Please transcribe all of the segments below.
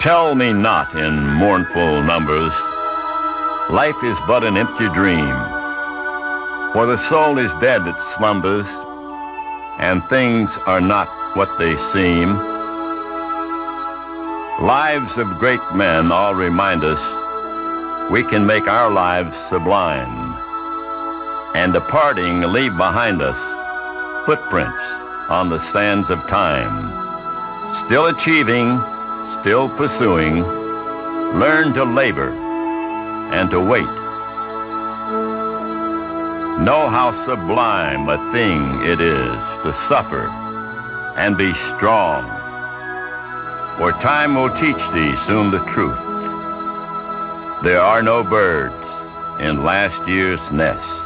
Tell me not in mournful numbers, life is but an empty dream, for the soul is dead that slumbers, and things are not what they seem. Lives of great men all remind us we can make our lives sublime, and departing leave behind us footprints on the sands of time. Still achieving, still pursuing, learn to labor and to wait. Know how sublime a thing it is to suffer and be strong, for time will teach thee soon the truth. There are no birds in last year's nest.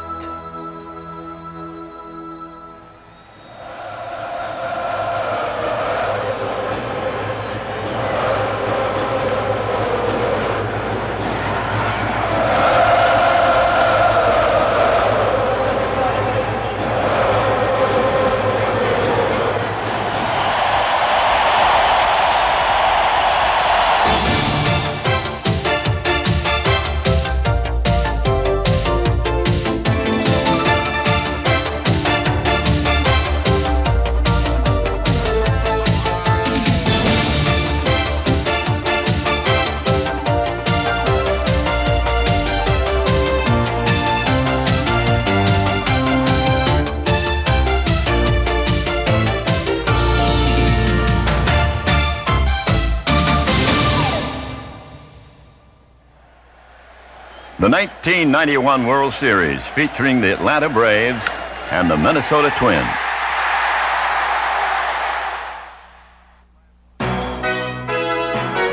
The 1991 World Series featuring the Atlanta Braves and the Minnesota Twins.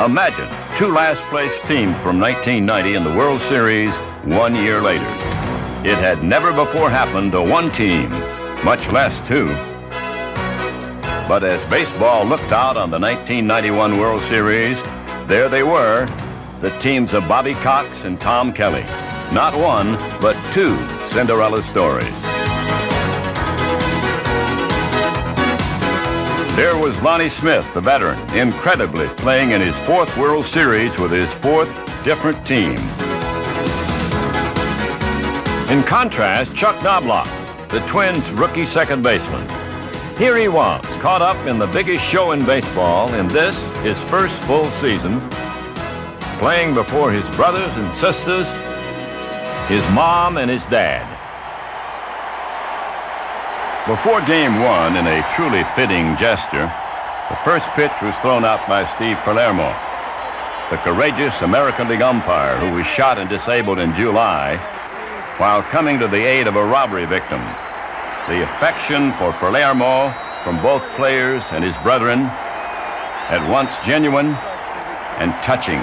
Imagine two last-place teams from 1990 in the World Series 1 year later. It had never before happened to one team, much less two. But as baseball looked out on the 1991 World Series, there they were, the teams of Bobby Cox and Tom Kelly. Not one, but two Cinderella stories. There was Lonnie Smith, the veteran, incredibly playing in his fourth World Series with his fourth different team. In contrast, Chuck Knobloch, the Twins' rookie second baseman. Here he was, caught up in the biggest show in baseball in this, his first full season, playing before his brothers and sisters, his mom and his dad. Before game one, in a truly fitting gesture, the first pitch was thrown out by Steve Palermo, the courageous American League umpire who was shot and disabled in July while coming to the aid of a robbery victim. The affection for Palermo from both players and his brethren, at once genuine and touching.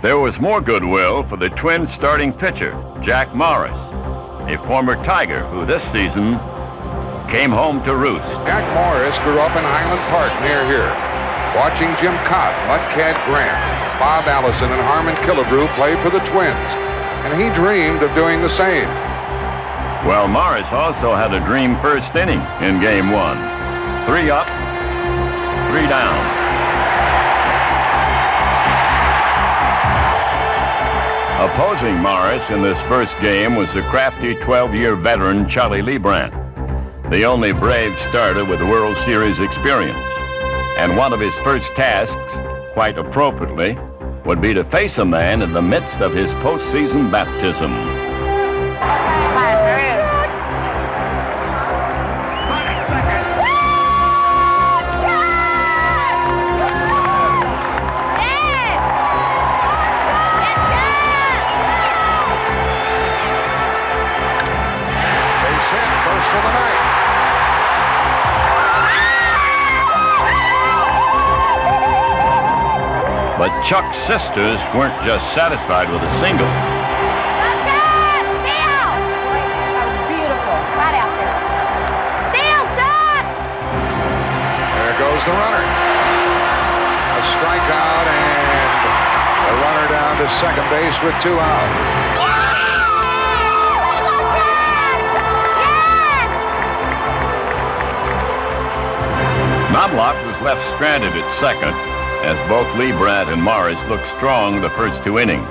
There was more goodwill for the Twins' starting pitcher, Jack Morris, a former Tiger who this season came home to roost. Jack Morris grew up in Highland Park near here, watching Jim Cott, Mudcat Grant, Bob Allison, and Harmon Killebrew play for the Twins, and he dreamed of doing the same. Well, Morris also had a dream first inning in game one. 3 up, 3 down. Opposing Morris in this first game was the crafty 12-year veteran Charlie Leibrandt, the only Brave starter with World Series experience. And one of his first tasks, quite appropriately, would be to face a man in the midst of his postseason baptism. But Chuck's sisters weren't just satisfied with a single. Beautiful, right out there. Steal, Chuck! There goes the runner. A strikeout and a runner down to second base with 2 out. Knobloch was left stranded at second as both Lee Brandt and Morris looked strong the first 2 innings.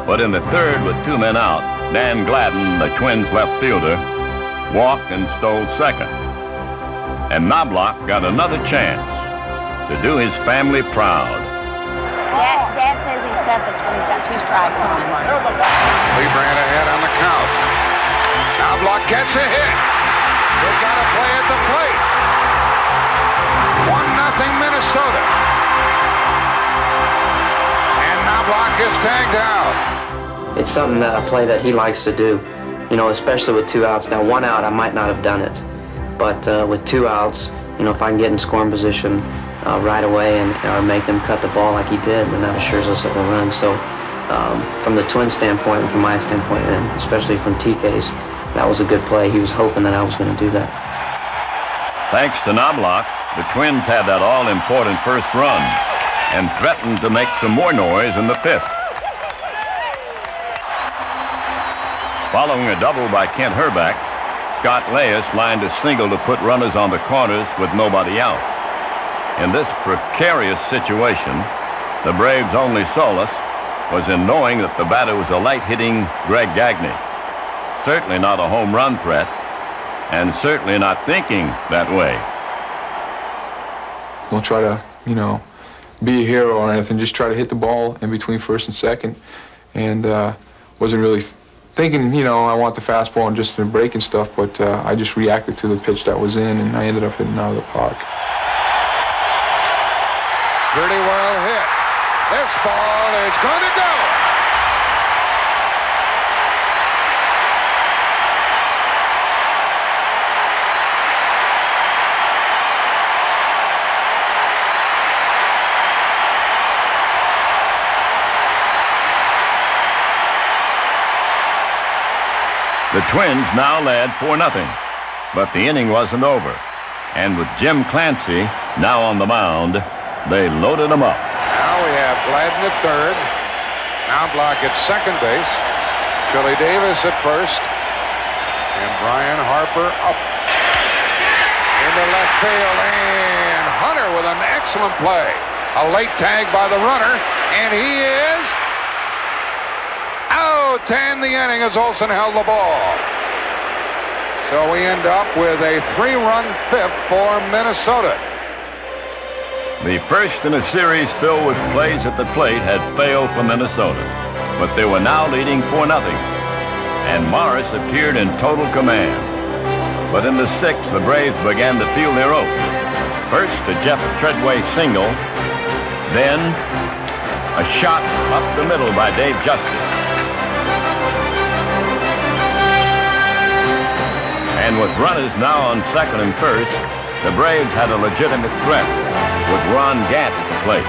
But in the third, with 2 men out, Dan Gladden, the Twins' left fielder, walked and stole second. And Knobloch got another chance to do his family proud. Dad says he's toughest when he's got 2 strikes on him. Lee Brandt ahead on the count. Knobloch gets a hit. They've got to play at the plate. 1-0 Minnesota. And Knobloch is tagged out. It's something that a play that he likes to do, you know, especially with 2 outs. Now, 1 out, I might not have done it. But with 2 outs, you know, if I can get in scoring position right away or make them cut the ball like he did, then that assures us of a run. So from the Twins' standpoint and from my standpoint, and especially from TK's, that was a good play. He was hoping that I was going to do that. Thanks to Knobloch, the Twins had that all-important first run and threatened to make some more noise in the 5th. Following a double by Kent Herbeck, Scott Leyes lined a single to put runners on the corners with nobody out. In this precarious situation, the Braves' only solace was in knowing that the batter was a light-hitting Greg Gagne. Certainly not a home run threat, and certainly not thinking that way. Don't try to, you know, be a hero or anything. Just try to hit the ball in between first and second. And wasn't really thinking, you know, I want the fastball and just the break and stuff, but I just reacted to the pitch that was in, and I ended up hitting out of the park. Pretty well hit. This ball is going to go. The Twins now led 4-0, but the inning wasn't over. And with Jim Clancy now on the mound, they loaded him up. Now we have Gladden at third. Knobloch at second base. Chili Davis at first. And Brian Harper up into left field. And Hunter with an excellent play. A late tag by the runner. And he is out to end the inning as Olsen held the ball. So we end up with a 3-run 5th for Minnesota. The first in a series filled with plays at the plate had failed for Minnesota, but they were now leading 4-0, and Morris appeared in total command. But in the 6th, the Braves began to feel their oats. First, a Jeff Treadway single, then a shot up the middle by Dave Justice. And with runners now on second and first, the Braves had a legitimate threat with Ron Gant at the plate.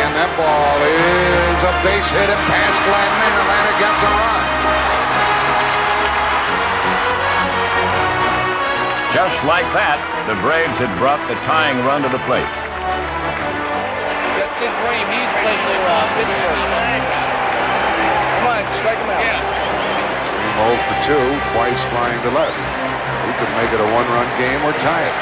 And that ball is a base hit and past Gladden, and Atlanta gets a run. Just like that, the Braves had brought the tying run to the plate. That's Sid Graham. He's played for Pittsburgh. Come on, strike him out. Yes. 0 for 2, twice flying to left. We could make it a 1-run game or tie it.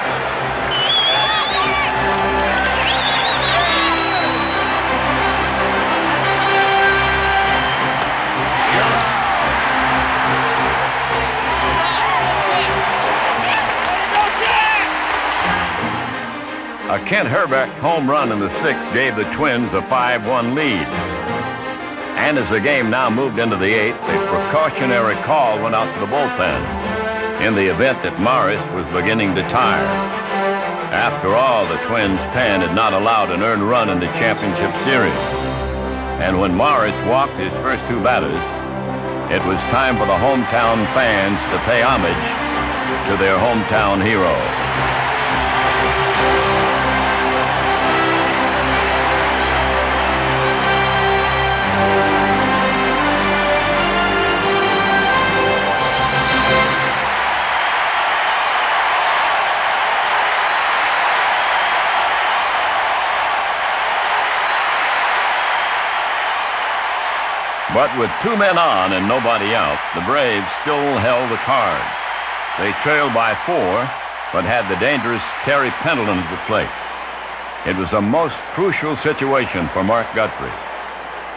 A Kent Herbeck home run in the 6th gave the Twins a 5-1 lead. And as the game now moved into the 8th, a precautionary call went out to the bullpen in the event that Morris was beginning to tire. After all, the Twins' pen had not allowed an earned run in the championship series. And when Morris walked his first 2 batters, it was time for the hometown fans to pay homage to their hometown hero. But with 2 men on and nobody out, the Braves still held the cards. They trailed by 4, but had the dangerous Terry Pendleton at the plate. It was a most crucial situation for Mark Guthrie,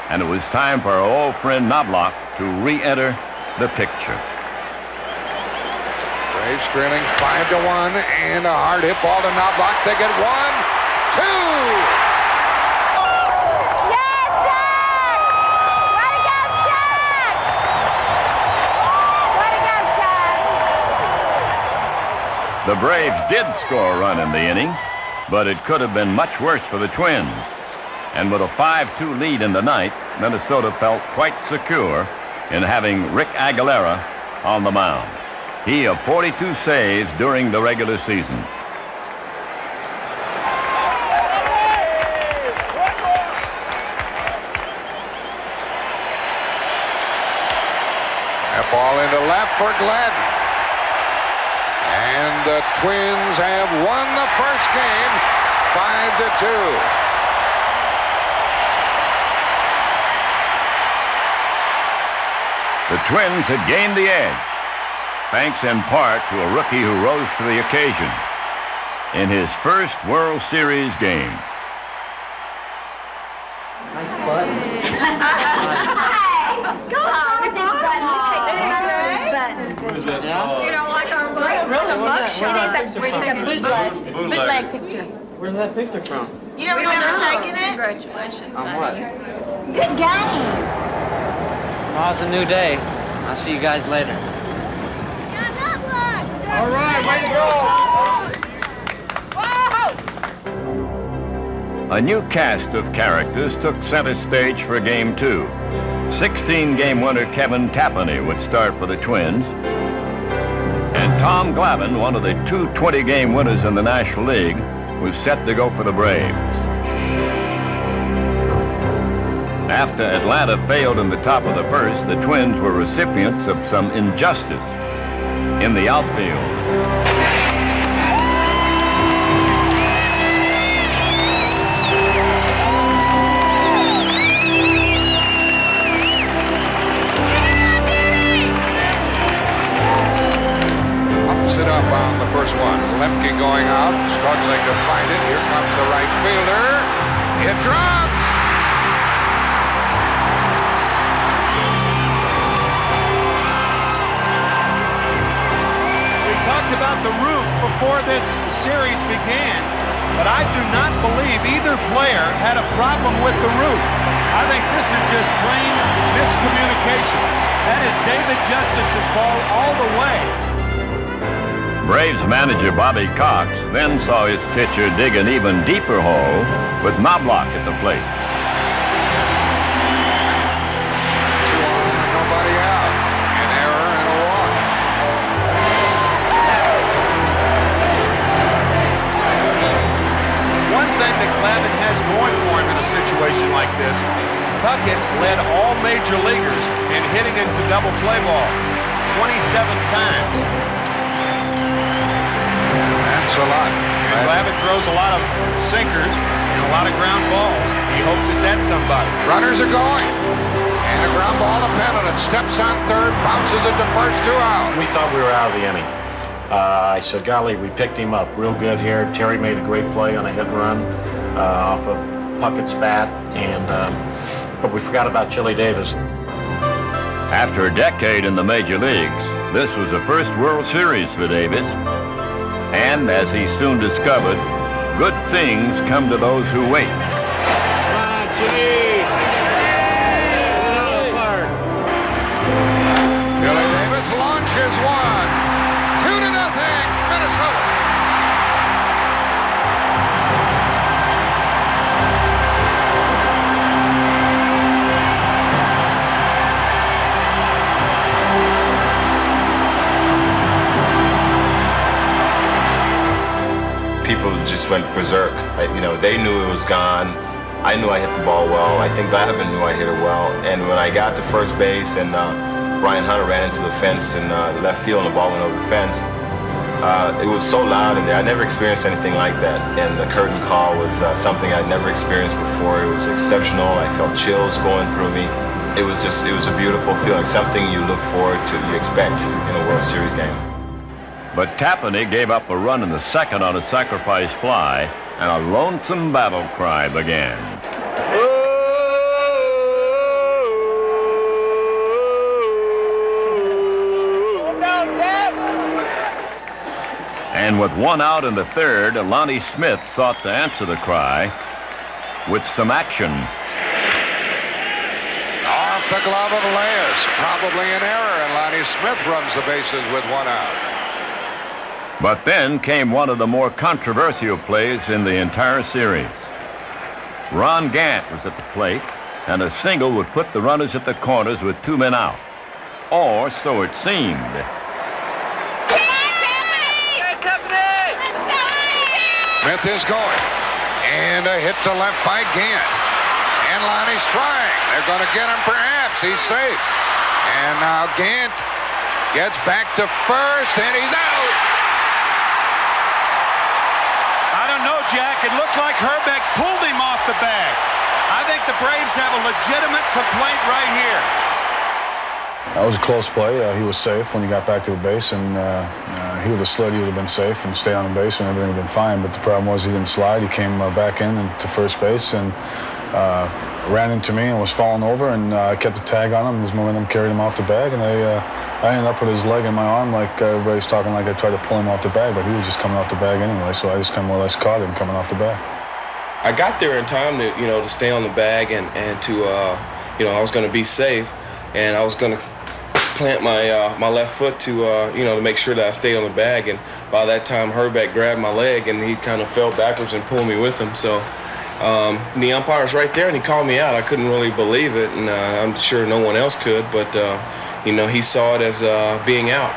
and it was time for our old friend Knobloch to re-enter the picture. Braves trailing 5-1, and a hard hit ball to Knobloch. They get 1, 2. The Braves did score a run in the inning, but it could have been much worse for the Twins. And with a 5-2 lead in the ninth, Minnesota felt quite secure in having Rick Aguilera on the mound. He of 42 saves during the regular season. That ball into left for Gladden. And the Twins have won the first game 5-2. The Twins had gained the edge, thanks in part to a rookie who rose to the occasion in his first World Series game. Nice button. Where's that? You don't like our button? Really? It's a bootleg picture. Where's that picture from? You don't remember taking it? Congratulations. On what? Good game. Oh, it's a new day. I'll see you guys later. All right, way to go. A new cast of characters took center stage for Game 2. 16-game winner Kevin Tapani would start for the Twins. And Tom Glavine, one of the 2 20-game winners in the National League, was set to go for the Braves. After Atlanta failed in the top of the first, the Twins were recipients of some injustice in the outfield. It up on the first one. Lemke going out, struggling to find it. Here comes the right fielder. It drops. We talked about the roof before this series began, but I do not believe either player had a problem with the roof. I think this is just plain miscommunication. That is David Justice's ball all the way. Braves manager Bobby Cox then saw his pitcher dig an even deeper hole with Knobloch at the plate. 2 on and nobody out. An error and a walk. One thing that Glavine has going for him in a situation like this, Puckett led all major leaguers in hitting into double play ball 27 times. That's a lot. And Glavine throws a lot of sinkers and a lot of ground balls. He hopes it's at somebody. Runners are going. And a ground ball to Pendleton. Steps on third, bounces it to first, 2 out. We thought we were out of the inning. I said, golly, we picked him up real good here. Terry made a great play on a hit and run off of Puckett's bat, but we forgot about Chili Davis. After a decade in the major leagues, this was the first World Series for Davis. And as he soon discovered, good things come to those who wait. Chili Davis launches one. 2-0, Minnesota. People just went berserk. They knew it was gone. I knew I hit the ball well. I think Glavine knew I hit it well. And when I got to first base and Brian Hunter ran into the fence in left field and the ball went over the fence, it was so loud in there. I never experienced anything like that. And the curtain call was something I'd never experienced before. It was exceptional. I felt chills going through me. it was a beautiful feeling, something you look forward to, you expect in a World Series game. But Tapani gave up a run in the second on a sacrifice fly, and a lonesome battle cry began. And with one out in the third, Lonnie Smith sought to answer the cry with some action. Off the glove of Elias, probably an error, and Lonnie Smith runs the bases with one out. But then came one of the more controversial plays in the entire series. Ron Gant was at the plate, and a single would put the runners at the corners with 2 men out. Or so it seemed. Smith is going, and a hit to left by Gant. And Lonnie's trying. They're going to get him perhaps. He's safe. And now Gant gets back to first, and he's out. I don't know, Jack. It looked like Herbeck pulled him off the bag. I think the Braves have a legitimate complaint right here. That was a close play. He was safe when he got back to the base, and he would have slid. He would have been safe and stayed on the base, and everything would have been fine. But the problem was he didn't slide. He came back in and to first base and ran into me and was falling over, and I kept the tag on him. His momentum carried him off the bag, and I ended up with his leg in my arm, like everybody's talking like I tried to pull him off the bag, but he was just coming off the bag anyway, so I just kind of more or less caught him coming off the bag. I got there in time to, to stay on the bag and to, I was going to be safe, and I was going to plant my left foot to, to make sure that I stayed on the bag. And by that time, Herbeck grabbed my leg, and he kind of fell backwards and pulled me with him. So the umpire was right there, and he called me out. I couldn't really believe it, and I'm sure no one else could, but, he saw it as being out.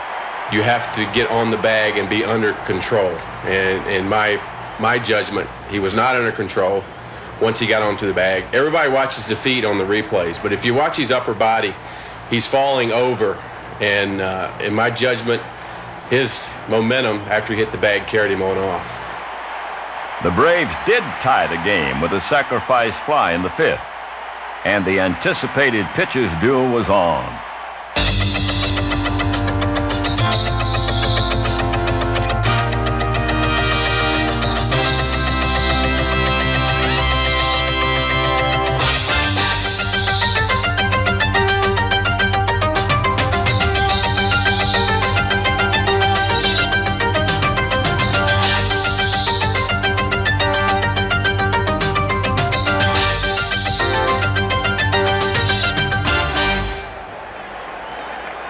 You have to get on the bag and be under control. And in my judgment, he was not under control once he got onto the bag. Everybody watches the feet on the replays, but if you watch his upper body, he's falling over, and in my judgment, his momentum after he hit the bag carried him on off. The Braves did tie the game with a sacrifice fly in the fifth, and the anticipated pitcher's duel was on.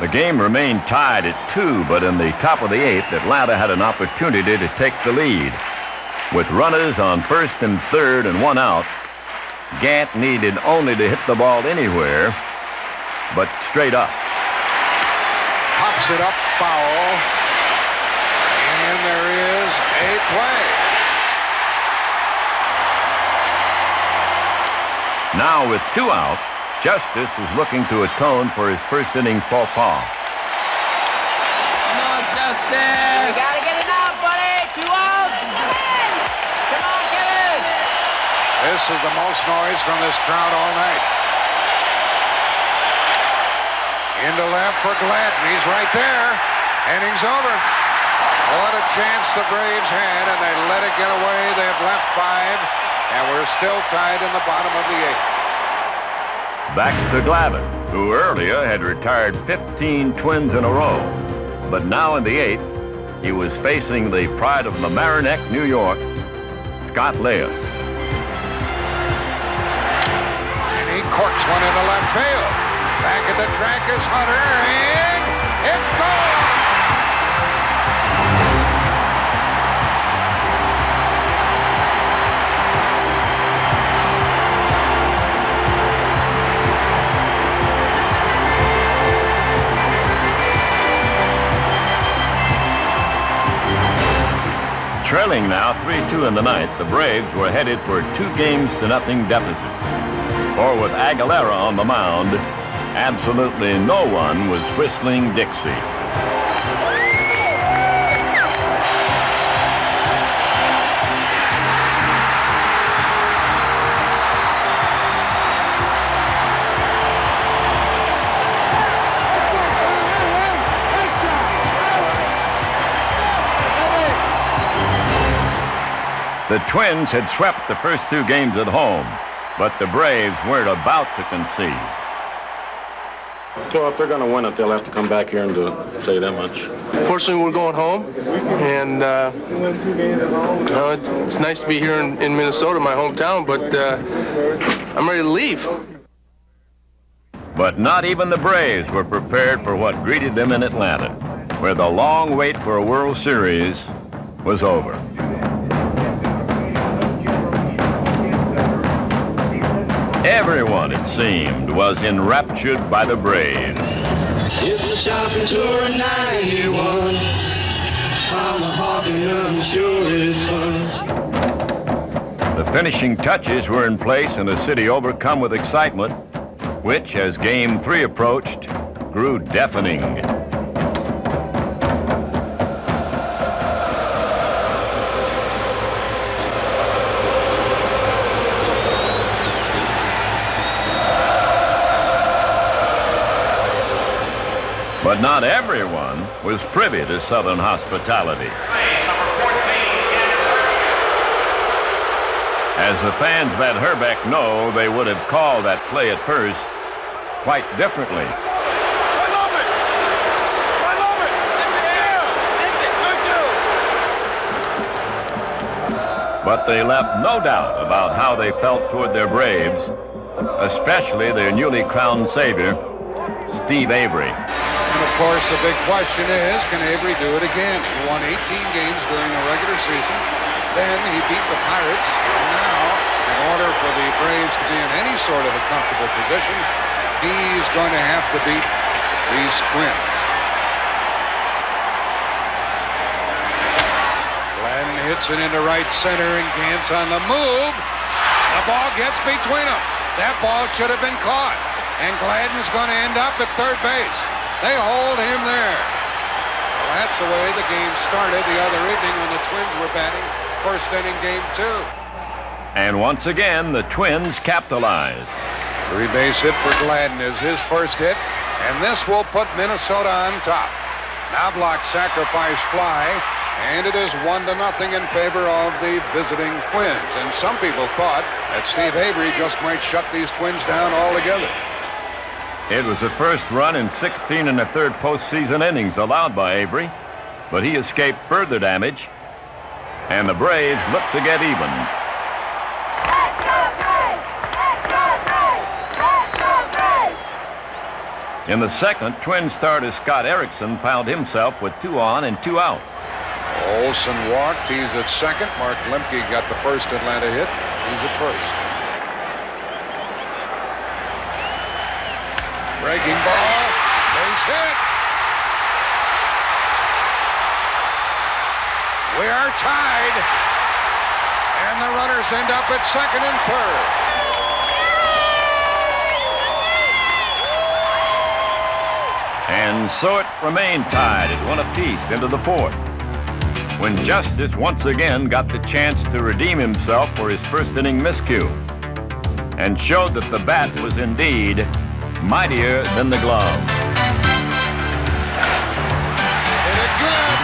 The game remained tied at 2, but in the top of the 8th, Atlanta had an opportunity to take the lead. With runners on first and third and one out, Gant needed only to hit the ball anywhere, but straight up. Pops it up, foul, and there is a play. Now with 2 out, Justice was looking to atone for his first inning faux pas. Come on, Justice! You gotta get it out, buddy! 2 outs! Come on, get it! This is the most noise from this crowd all night. Into left for Gladden. He's right there. Inning's over. What a chance the Braves had, and they let it get away. They've left 5, and we're still tied in the bottom of the 8th. Back to Glavine, who earlier had retired 15 Twins in a row. But now in the 8th, he was facing the pride of Mamaroneck, New York, Scott Leas. And he corks one into left field. Back at the track is Hunter, and it's gone! Trailing now 3-2 in the ninth, the Braves were headed for a 2-0 deficit. For with Aguilera on the mound, absolutely no one was whistling Dixie. The Twins had swept the first 2 games at home, but the Braves weren't about to concede. Well, if they're going to win it, they'll have to come back here and do it. I'll tell you that much. Fortunately, we're going home, and it's nice to be here in Minnesota, my hometown, but I'm ready to leave. But not even the Braves were prepared for what greeted them in Atlanta, where the long wait for a World Series was over. Everyone, it seemed, was enraptured by the Braves. It's the chopping tour of 91. Tomahawk and I'm sure it's fun. The finishing touches were in place in a city overcome with excitement, which, as Game 3 approached, grew deafening. But not everyone was privy to Southern hospitality. As the fans of Van Herbeck know, they would have called that play at first quite differently. I love it! I love it! Tip it! But they left no doubt about how they felt toward their Braves, especially their newly crowned savior, Steve Avery. And of course, the big question is, can Avery do it again? He won 18 games during the regular season. Then he beat the Pirates. And now, in order for the Braves to be in any sort of a comfortable position, he's going to have to beat these Twins. Gladden hits it into right center, and Gantz on the move. The ball gets between them. That ball should have been caught. And Gladden's going to end up at third base. They hold him there. Well, that's the way the game started the other evening when the Twins were batting first inning Game 2. And once again, the Twins capitalized. 3-base hit for Gladden is his first hit, and this will put Minnesota on top. Knobloch sacrifice fly, and it is 1-0 in favor of the visiting Twins. And some people thought that Steve Avery just might shut these Twins down altogether. It was the first run in 16 1/3 postseason innings allowed by Avery, but he escaped further damage, and the Braves looked to get even. In the second, Twin starter Scott Erickson found himself with 2 on and 2 out. Olson walked. He's at second. Mark Lemke got the first Atlanta hit. He's at first. Breaking ball. Base hit. We are tied. And the runners end up at second and third. And so it remained tied at 1 apiece into the 4th, when Justice once again got the chance to redeem himself for his first inning miscue and showed that the bat was indeed mightier than the glove. Hit it good.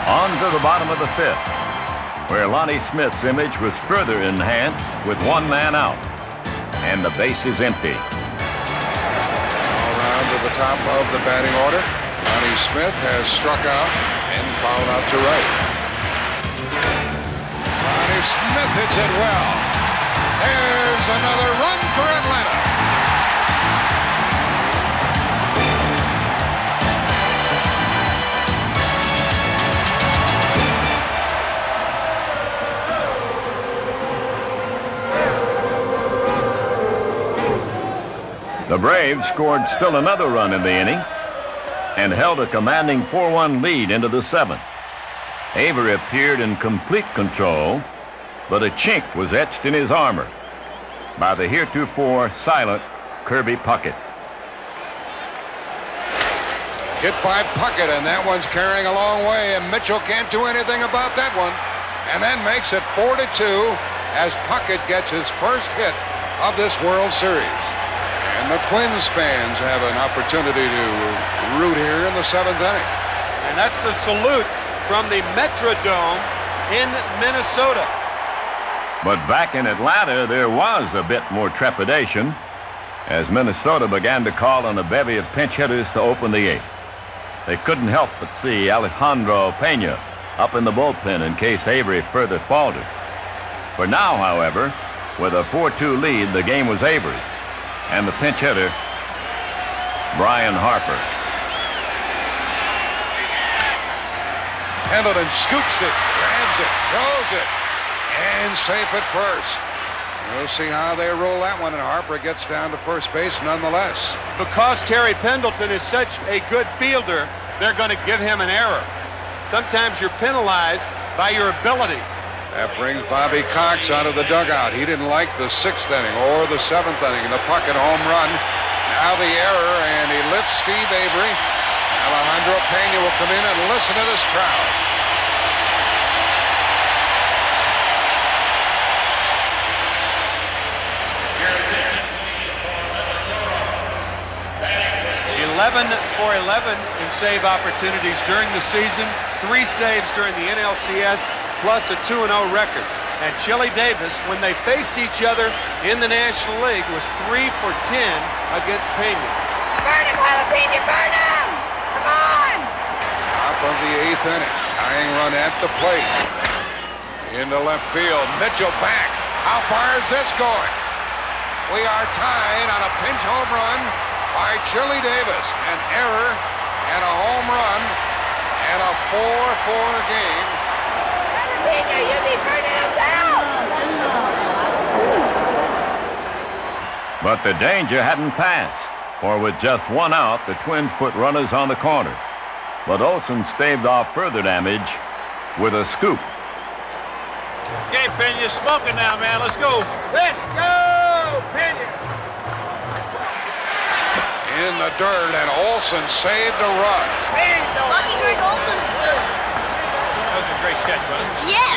On to the bottom of the 5th, where Lonnie Smith's image was further enhanced with 1 man out, and the base is empty. To the top of the batting order, Lonnie Smith has struck out and fouled out to right. Lonnie Smith hits it well. There's another run for Atlanta. The Braves scored still another run in the inning and held a commanding 4-1 lead into the 7th. Avery appeared in complete control, but a chink was etched in his armor by the heretofore silent Kirby Puckett. Hit by Puckett, and that one's carrying a long way, and Mitchell can't do anything about that one. And then makes it 4-2 as Puckett gets his first hit of this World Series. And the Twins fans have an opportunity to root here in the 7th inning. And that's the salute from the Metrodome in Minnesota. But back in Atlanta, there was a bit more trepidation as Minnesota began to call on a bevy of pinch hitters to open the 8th. They couldn't help but see Alejandro Pena up in the bullpen in case Avery further faltered. For now, however, with a 4-2 lead, the game was Avery's, and the pinch hitter, Brian Harper. Pendleton scoops it, grabs it, throws it, and safe at first. We'll see how they roll that one, and Harper gets down to first base nonetheless. Because Terry Pendleton is such a good fielder, they're going to give him an error. Sometimes you're penalized by your ability. That brings Bobby Cox out of the dugout. He didn't like the 6th inning or the 7th inning, and the Puckett home run. Now the error, and he lifts Steve Avery. Alejandro Pena will come in and listen to this crowd. Your attention, please, for Minnesota. Batting 11 for 11 in save opportunities during the season. 3 saves during the NLCS, plus a 2-0 record. And Chili Davis, when they faced each other in the National League, was 3 for 10 against Pena. Burn him, Jalapeno, burn him! Come on! Top of the 8th inning. Tying run at the plate. Into left field. Mitchell back. How far is this going? We are tied on a pinch home run by Chili Davis. An error and a home run and a 4-4 game. Jalapeno, you'll be burning him down! But the danger hadn't passed, for with just 1 out, the Twins put runners on the corner. But Olsen staved off further damage with a scoop. Okay, Pena, smoking now, man. Let's go. Let's go, Pena. In the dirt, and Olsen saved a run. Lucky Greg Olsen's good. That was a great catch, wasn't it? Yeah.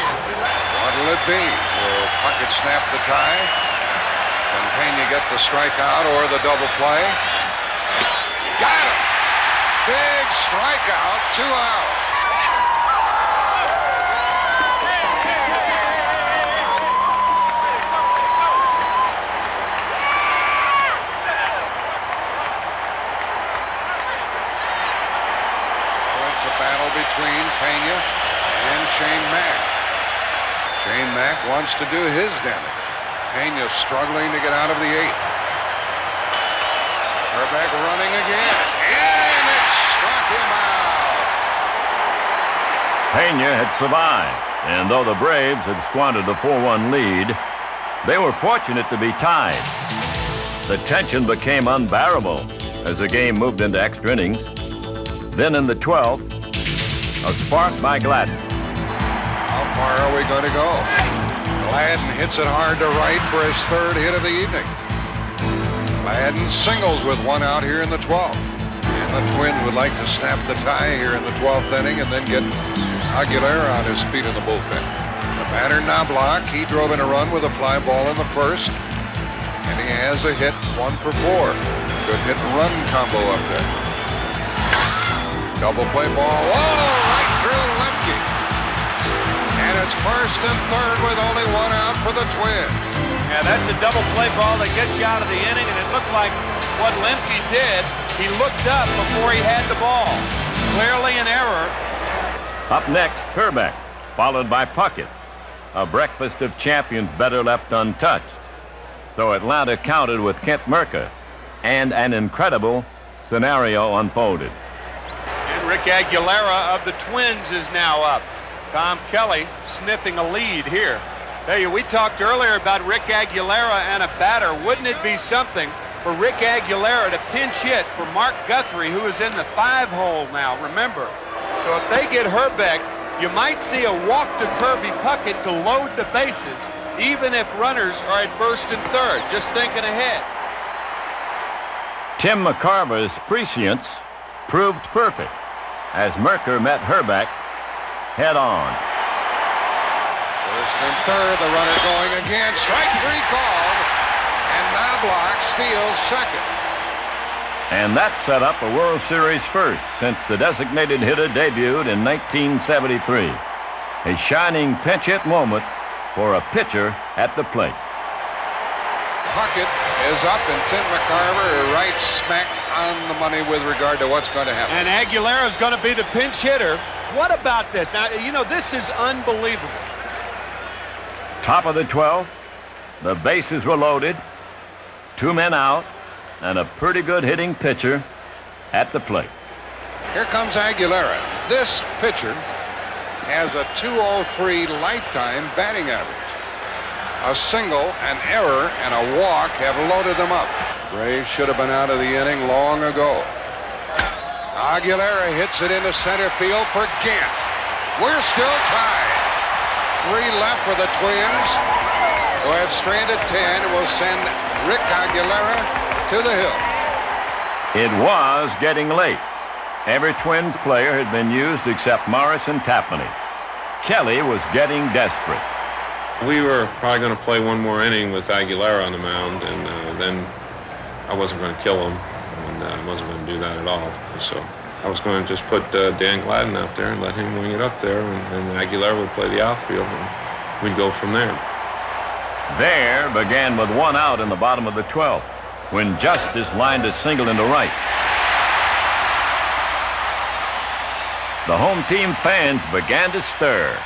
What'll it be? Will Puckett snap the tie? Can Pena get the strikeout or the double play? Got him! Big strikeout, 2 out. It's a battle between Pena and Shane Mack. Shane Mack wants to do his damage. Pena struggling to get out of the 8th. Herbeck running again, and it struck him out. Pena had survived, and though the Braves had squandered the 4-1 lead, they were fortunate to be tied. The tension became unbearable as the game moved into extra innings. Then in the 12th, a spark by Gladden. How far are we going to go? Gladden hits it hard to right for his 3rd hit of the evening. Gladden singles with 1 out here in the 12th. And the Twins would like to snap the tie here in the 12th inning and then get Aguilera on his feet in the bullpen. The batter Knobloch, he drove in a run with a fly ball in the 1st. And he has a hit, 1 for 4. Good hit and run combo up there. Double play ball. Whoa, right through Lemke. And it's 1st and 3rd with only 1 out for the Twins. Yeah, that's a double play ball that gets you out of the inning, and it looked like what Lemke did. He looked up before he had the ball. Clearly an error. Up next, Herbeck, followed by Puckett. A breakfast of champions better left untouched. So Atlanta countered with Kent Mercker, and an incredible scenario unfolded. And Rick Aguilera of the Twins is now up. Tom Kelly sniffing a lead here. Hey, we talked earlier about Rick Aguilera and a batter. Wouldn't it be something for Rick Aguilera to pinch hit for Mark Guthrie, who is in the 5-hole now, remember. So if they get Herbeck, you might see a walk to Kirby Puckett to load the bases, even if runners are at 1st and 3rd. Just thinking ahead. Tim McCarver's prescience proved perfect as Mercker met Herbeck head on. First and third, the runner going again. Strike three called, and Knobloch steals second. And that set up a World Series first since the designated hitter debuted in 1973. A shining pinch hit moment for a pitcher at the plate. Puckett is up, and Tim McCarver right smack on the money with regard to what's going to happen. And Aguilera's going to be the pinch hitter. What about this? Now, you know, this is unbelievable. Top of the 12th, the bases were loaded, 2 men out, and a pretty good hitting pitcher at the plate. Here comes Aguilera. This pitcher has a .203 lifetime batting average. A single, an error, and a walk have loaded them up. Braves should have been out of the inning long ago. Aguilera hits it into center field for Gant. We're still tied. 3 left for the Twins, who have stranded 10 and will send Rick Aguilera to the hill. It was getting late. Every Twins player had been used except Morris and Tapani. Kelly was getting desperate. We were probably going to play one more inning with Aguilera on the mound, and then I wasn't going to kill him, and I wasn't going to do that at all. So I was going to just put Dan Gladden out there and let him wing it up there, and Aguilera would play the outfield, and we'd go from there. There began with 1 out in the bottom of the 12th when Justice lined a single into right. The home team fans began to stir.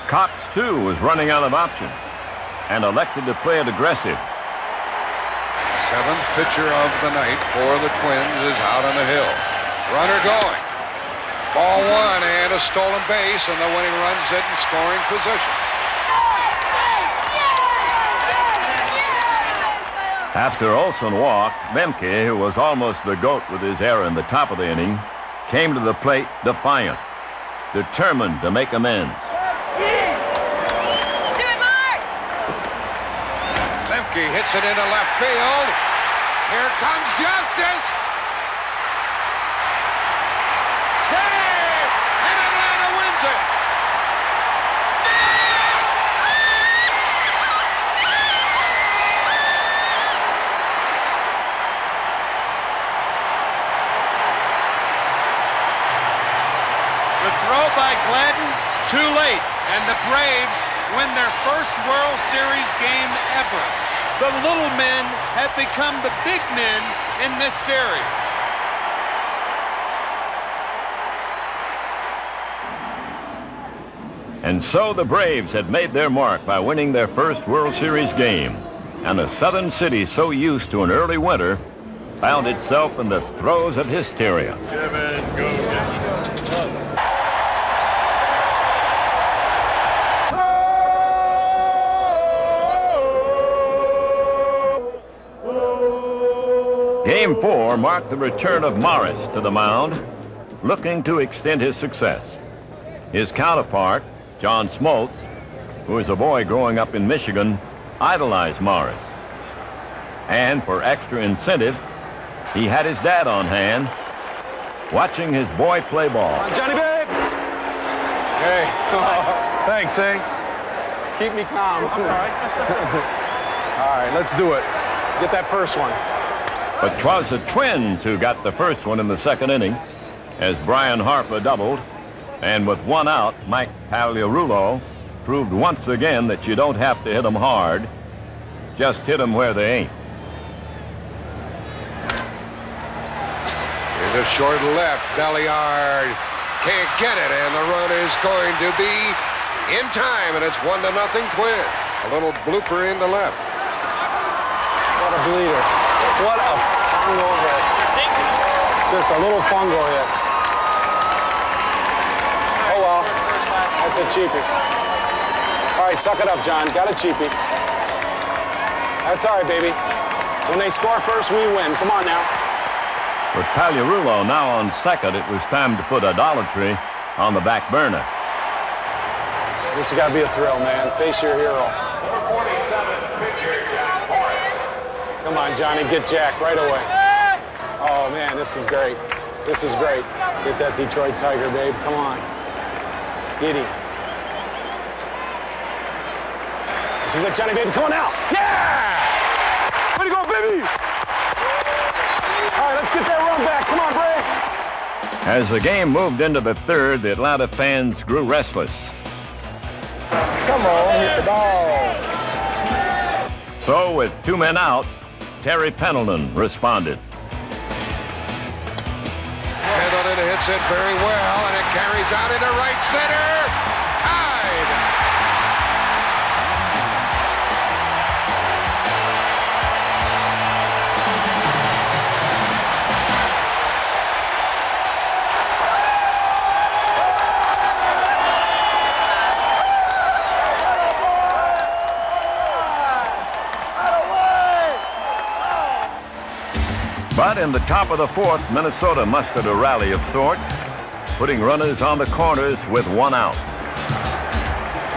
Cox, too, was running out of options and elected to play it aggressive. 7th pitcher of the night for the Twins is out on the hill. Runner going. Ball 1 and a stolen base, and the winning run set in scoring position. After Olson walked, Lemke, who was almost the GOAT with his error in the top of the inning, came to the plate defiant, determined to make amends. Lemke hits it into left field. Here comes Justice. Save! And Atlanta wins it. The throw by Gladden, too late, and the Braves win their first World Series game ever. The little men have become the big men in this series. And so the Braves had made their mark by winning their first World Series game. And a southern city so used to an early winter found itself in the throes of hysteria. Game 4 marked the return of Morris to the mound, looking to extend his success. His counterpart, John Smoltz, who was a boy growing up in Michigan, idolized Morris. And for extra incentive, he had his dad on hand, watching his boy play ball. Come on, Johnny, babe! Hey, thanks, eh? Keep me calm. I'm sorry. All right, let's do it. Get that first one. But 'twas the Twins who got the first one in the second inning, as Brian Harper doubled, and with 1 out, Mike Pagliarulo proved once again that you don't have to hit them hard, just hit them where they ain't. Into short left, Belliard can't get it, and the run is going to be in time, and it's 1-0 Twins. A little blooper into left. What a bleeder. What a fungo hit. Just a little fungo hit. Oh well, that's a cheapie. All right, suck it up, John. Got a cheapie. That's all right, baby. When they score first, we win. Come on now. With Pagliarulo now on second, it was time to put idolatry on the back burner. This has got to be a thrill, man. Face your hero. Number 47, pitcher Jack Morris. Come on, Johnny, get Jack right away. Oh, man, this is great. This is great. Get that Detroit Tiger, babe. Come on. Get him. This is it, Johnny, baby. Come on now. Yeah! Way to go, baby! All right, let's get that run back. Come on, Braves. As the game moved into the third, the Atlanta fans grew restless. Come on, hit the ball. So with 2 men out, Terry Pendleton responded. Pendleton hits it very well, and it carries out into right center. Tied. But in the top of the fourth, Minnesota mustered a rally of sorts, putting runners on the corners with 1 out.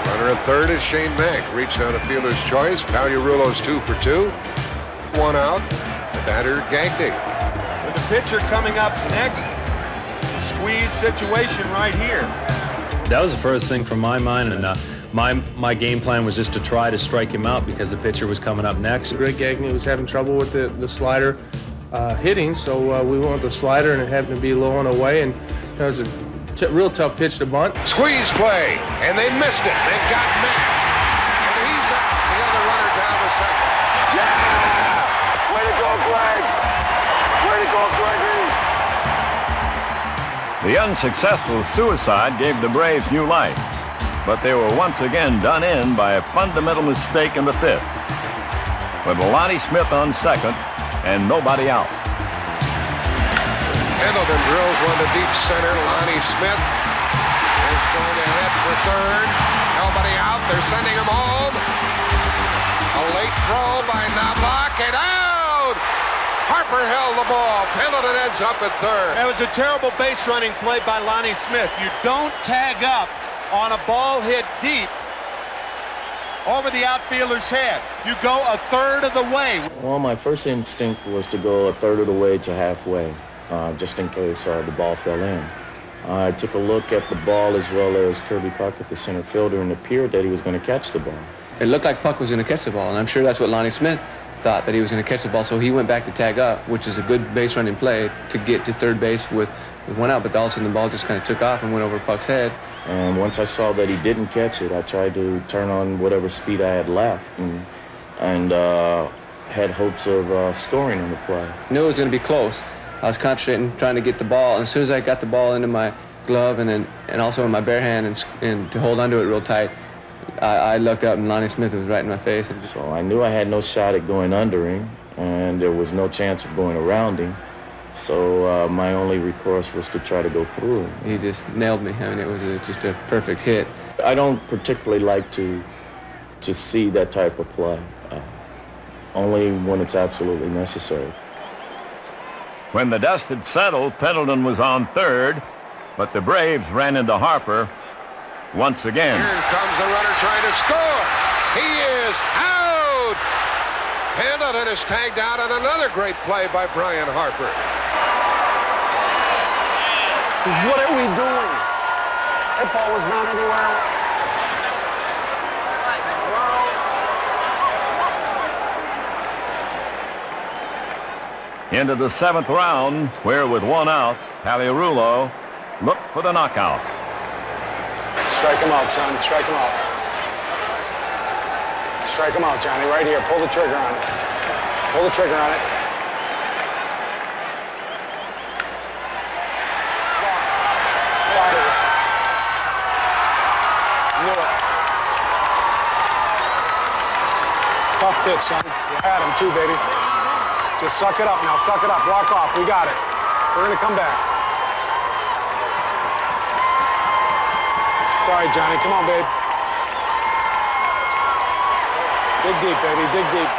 Runner at third is Shane Mack. Reached on a fielder's choice. Pagliarulo's 2 for 2. 1 out. The batter, Gagné. With the pitcher coming up next, squeeze situation right here. That was the first thing from my mind, and my game plan was just to try to strike him out because the pitcher was coming up next. Greg Gagné was having trouble with the slider hitting, so we went with the slider, and it happened to be low and away, and that was a real tough pitch to bunt. Squeeze play, and they missed it. They've got Mack, and he's up. The other runner down to second. Yeah! Way to go, Greg! Way to go, Gregory! The unsuccessful suicide gave the Braves new life, but they were once again done in by a fundamental mistake in the fifth. With Lonnie Smith on second and nobody out. Pendleton drills one to deep center. Lonnie Smith is going to head for third. Nobody out. They're sending him home. A late throw by Knobloch and out! Harper held the ball. Pendleton ends up at third. That was a terrible base running play by Lonnie Smith. You don't tag up on a ball hit deep over the outfielder's head. You go a third of the way. Well, my first instinct was to go a third of the way to halfway, just in case the ball fell in. I took a look at the ball as well as Kirby Puckett, the center fielder, and it appeared that he was going to catch the ball. It looked like Puck was going to catch the ball, and I'm sure that's what Lonnie Smith thought, that he was going to catch the ball, so he went back to tag up, which is a good base running play to get to third base with 1 out, but all of a sudden the ball just kind of took off and went over Puck's head. And once I saw that he didn't catch it, I tried to turn on whatever speed I had left and had hopes of scoring on the play. I knew it was going to be close. I was concentrating, trying to get the ball, and as soon as I got the ball into my glove and also in my bare hand and to hold onto it real tight, I looked up and Lonnie Smith was right in my face. So I knew I had no shot at going under him, and there was no chance of going around him. So my only recourse was to try to go through him. He just nailed me. I mean, it was just a perfect hit. I don't particularly like to see that type of play, only when it's absolutely necessary. When the dust had settled, Pendleton was on third, but the Braves ran into Harper once again. Here comes the runner trying to score. He is out! Pendleton is tagged out on another great play by Brian Harper. What are we doing? That ball was not anywhere. Into the 7th round, where with 1 out, Pagliarulo looked for the knockout. Strike him out, son. Strike him out. Strike him out, Johnny. Right here. Pull the trigger on it. Pull the trigger on it. It's out of here. Knew it. Tough pitch, son. You had him too, baby. Just suck it up now. Suck it up. Walk off. We got it. We're going to come back. It's all right, Johnny. Come on, babe. Dig deep, baby. Dig deep.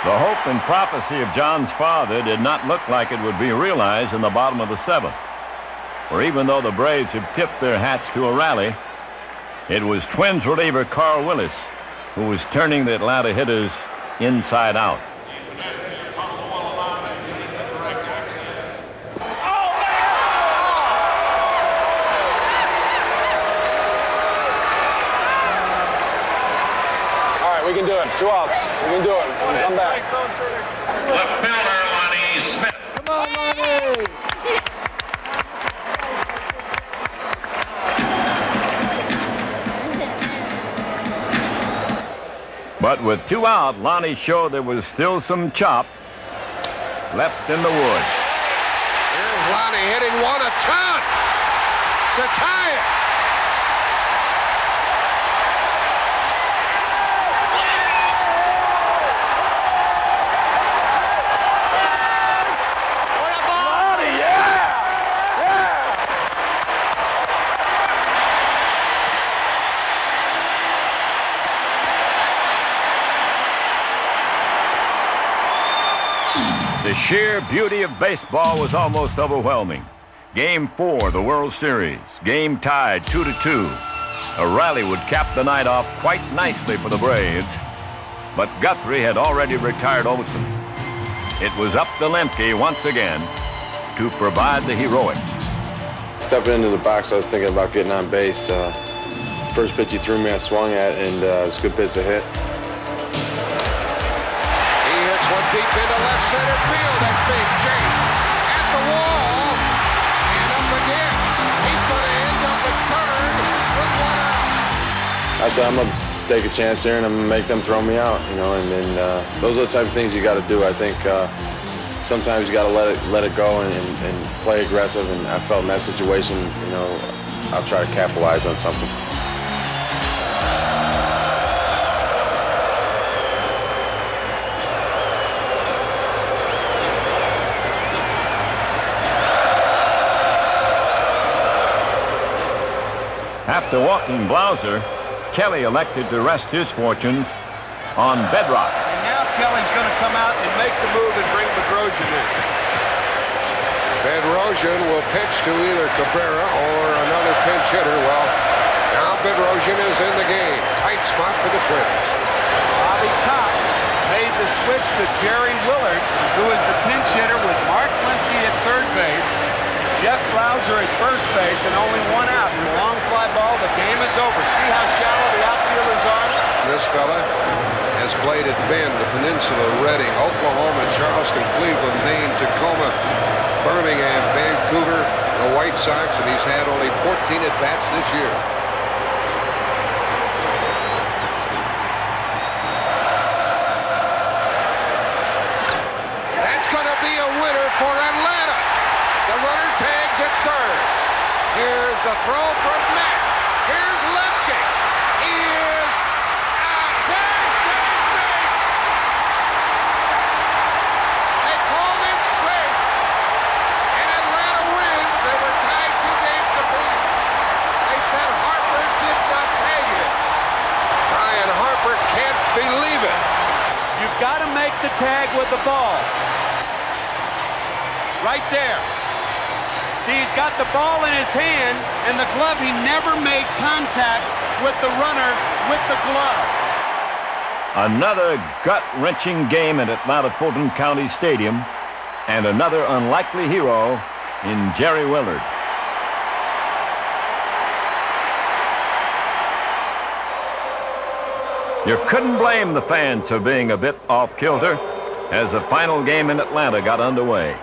The hope and prophecy of John's father did not look like it would be realized in the bottom of the 7th. For even though the Braves had tipped their hats to a rally, it was Twins reliever Carl Willis who was turning the Atlanta hitters inside out. We can do it. 2 outs. We can do it. Come back. Left fielder, Lonnie Smith. Come on, Lonnie! But with 2 out, Lonnie showed there was still some chop left in the wood. Here's Lonnie hitting one a ton to tie it. The sheer beauty of baseball was almost overwhelming. Game 4, the World Series. Game tied 2-2. A rally would cap the night off quite nicely for the Braves. But Guthrie had already retired Olsen. It was up to Lemke once again to provide the heroics. Stepping into the box, I was thinking about getting on base. First pitch he threw me, I swung at, and it was a good pitch to hit. One deep into left center field. That's being chased at the wall and up again. He's going to end up at third with 1 out. I said I'm gonna take a chance here and I'm gonna make them throw me out, you know. And those are the type of things you got to do. I think sometimes you got to let it go and play aggressive. And I felt in that situation, you know, I'll try to capitalize on something. After walking Blauser, Kelly elected to rest his fortunes on bedrock. And now Kelly's going to come out and make the move and bring Bedrosian in. Bedrosian will pitch to either Cabrera or another pinch hitter. Well, now Bedrosian is in the game. Tight spot for the Twins. Bobby Cox made the switch to Jerry Willard, who is the pinch hitter with Mark Lemke at third base, Jeff Blauser at first base, and only 1 out. Long fly ball, the game is over. See how shallow the outfielders are? This fella has played at Bend, the Peninsula, Reading, Oklahoma, Charleston, Cleveland, Maine, Tacoma, Birmingham, Vancouver, the White Sox, and he's had only 14 at-bats this year. That's going to be a winner for Atlanta. The runner tags at third. Here's the throw from Matt. Here's Lemke. He is out. Safe. They called it safe. And Atlanta wins. They were tied 2 games apiece. They said Harper did not tag it. Brian Harper can't believe it. You've got to make the tag with the ball. Right there. See, he's got the ball in his hand, and the glove, he never made contact with the runner with the glove. Another gut-wrenching game at Atlanta Fulton County Stadium, and another unlikely hero in Jerry Willard. You couldn't blame the fans for being a bit off-kilter as the final game in Atlanta got underway.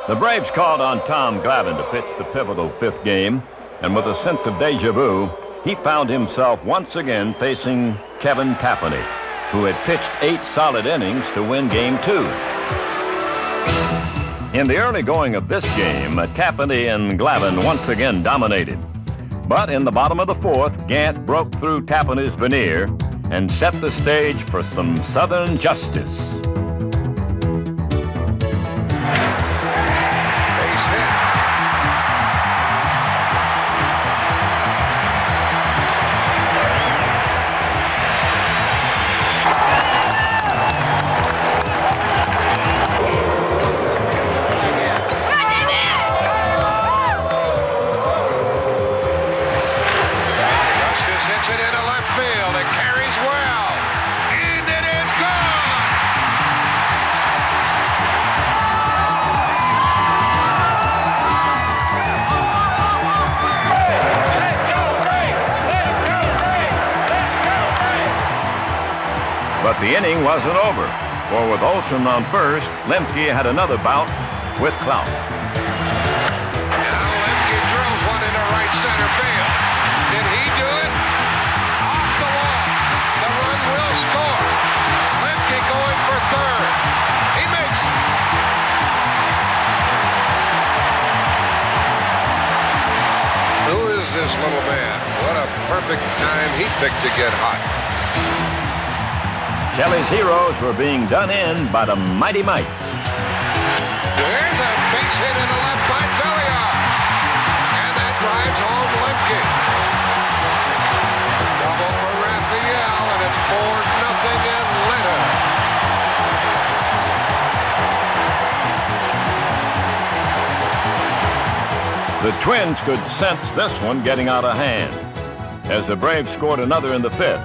The Braves called on Tom Glavine to pitch the pivotal 5th game, and with a sense of deja vu, he found himself once again facing Kevin Tapani, who had pitched 8 solid innings to win Game 2. In the early going of this game, Tapani and Glavine once again dominated. But in the bottom of the 4th, Gant broke through Tapani's veneer and set the stage for some Southern justice. Hits it into left field. It carries well. And it is gone. But the inning wasn't over, for with Olson on first, Lemke had another bout with clout. Now Lemke drills one into right center field. Did he do it? Off the wall. The run will score. Lemke going for third. He makes it. Who is this little man? What a perfect time he picked to get hot. Kelly's heroes were being done in by the Mighty Mites. There's a base hit in the left by Belliard. And that drives home Lemke. Double for Raphael, and it's 4-0 Atlanta. The Twins could sense this one getting out of hand. As the Braves scored another in the fifth,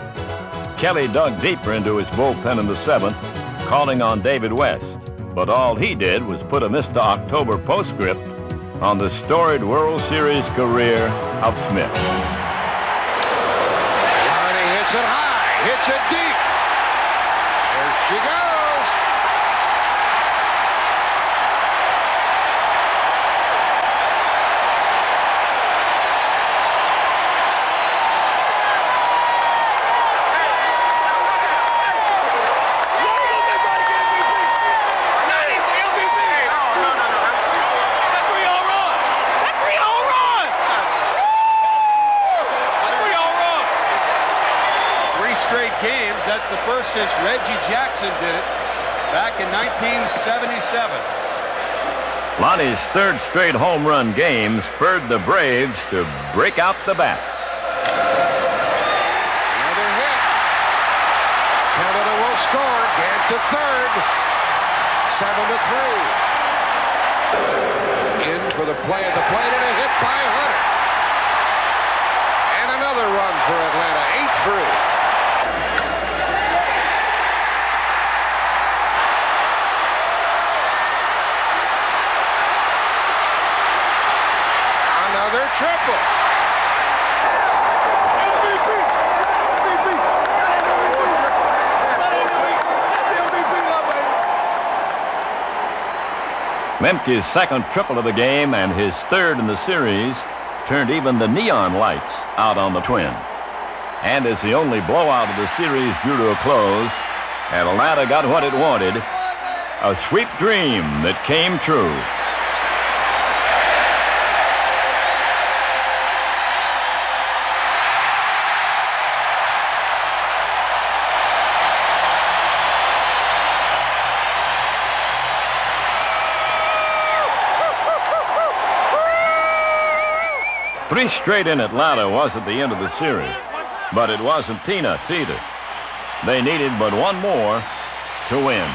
Kelly dug deeper into his bullpen in the seventh, calling on David West. But all he did was put a Mr. October postscript on the storied World Series career of Smith. Barney hits it high, hits it deep. There she goes. That's the first since Reggie Jackson did it back in 1977. Lonnie's third straight home run game spurred the Braves to break out the bats. Another hit. Canada will score. Gant to third. 7-3. In for the play at the plate and a hit by Hunter. And another run for Atlanta. 8-3. Another triple. Lemke's second triple of the game and his third in the series turned even the neon lights out on the Twins. And as the only blowout of the series drew to a close, Atlanta got what it wanted, a sweep dream that came true. Three straight in Atlanta wasn't the end of the series, but it wasn't peanuts either. They needed but one more to win.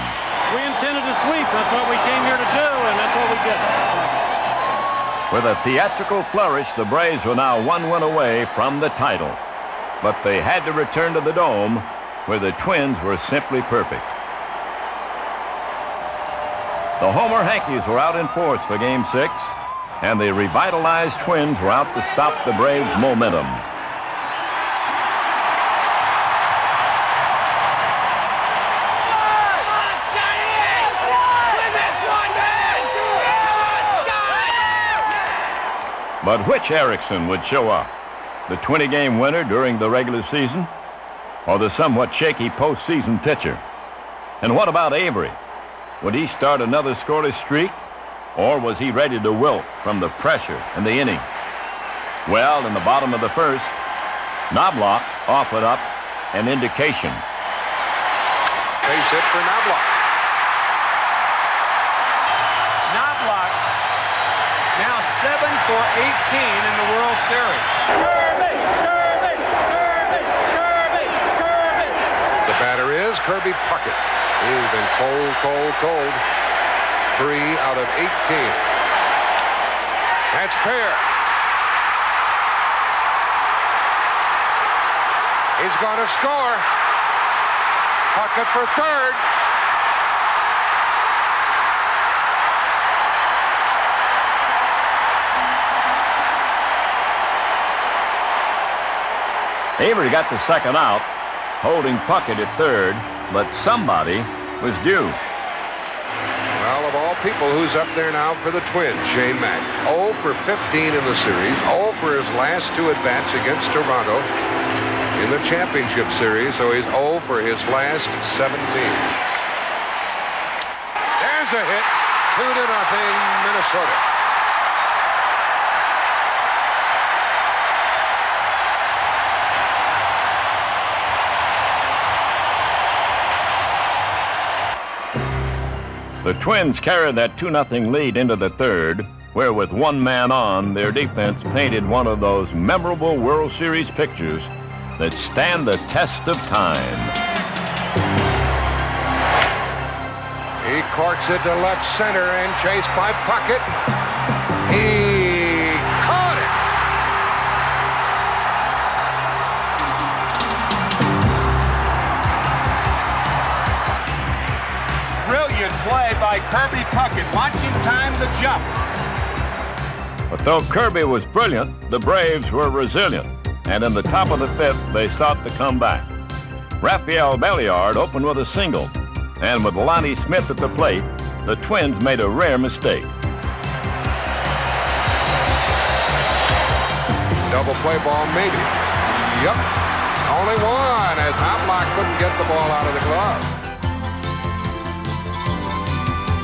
We intended to sweep. That's what we came here to do, and that's what we did. With a theatrical flourish, the Braves were now one win away from the title. But they had to return to the Dome, where the Twins were simply perfect. The Homer Hankies were out in force for Game 6, and the revitalized Twins were out to stop the Braves' momentum. But which Erickson would show up? The 20-game winner during the regular season, or the somewhat shaky postseason pitcher? And what about Avery? Would he start another scoreless streak? Or was he ready to wilt from the pressure in the inning? Well, in the bottom of the first, Knobloch offered up an indication. Base hit for Knobloch. Knobloch now 7 for 18 in the World Series. Kirby, Kirby, Kirby, Kirby, Kirby. The batter is Kirby Puckett. He's been cold, cold, cold. 3 out of 18. That's fair. He's going to score. Puckett for third. Avery got the second out, holding Puckett at third, but somebody was due. Well, of all people, who's up there now for the Twins? Shane Mack. 0 for 15 in the series. 0 for his last 2 at-bats against Toronto in the championship series, so he's 0 for his last 17. There's a hit. 2-0, Minnesota. The Twins carried that 2-0 lead into the third, where with one man on, their defense painted one of those memorable World Series pictures that stand the test of time. He corks it to left center and chased by Puckett. He caught it. Brilliant play by Kirby Puckett. Watch him time the jump. But though Kirby was brilliant, the Braves were resilient, and in the top of the fifth, they sought to come back. Rafael Belliard opened with a single, and with Lonnie Smith at the plate, the Twins made a rare mistake. Double play ball, maybe. Yep. Only one, as Knobloch couldn't get the ball out of the glove.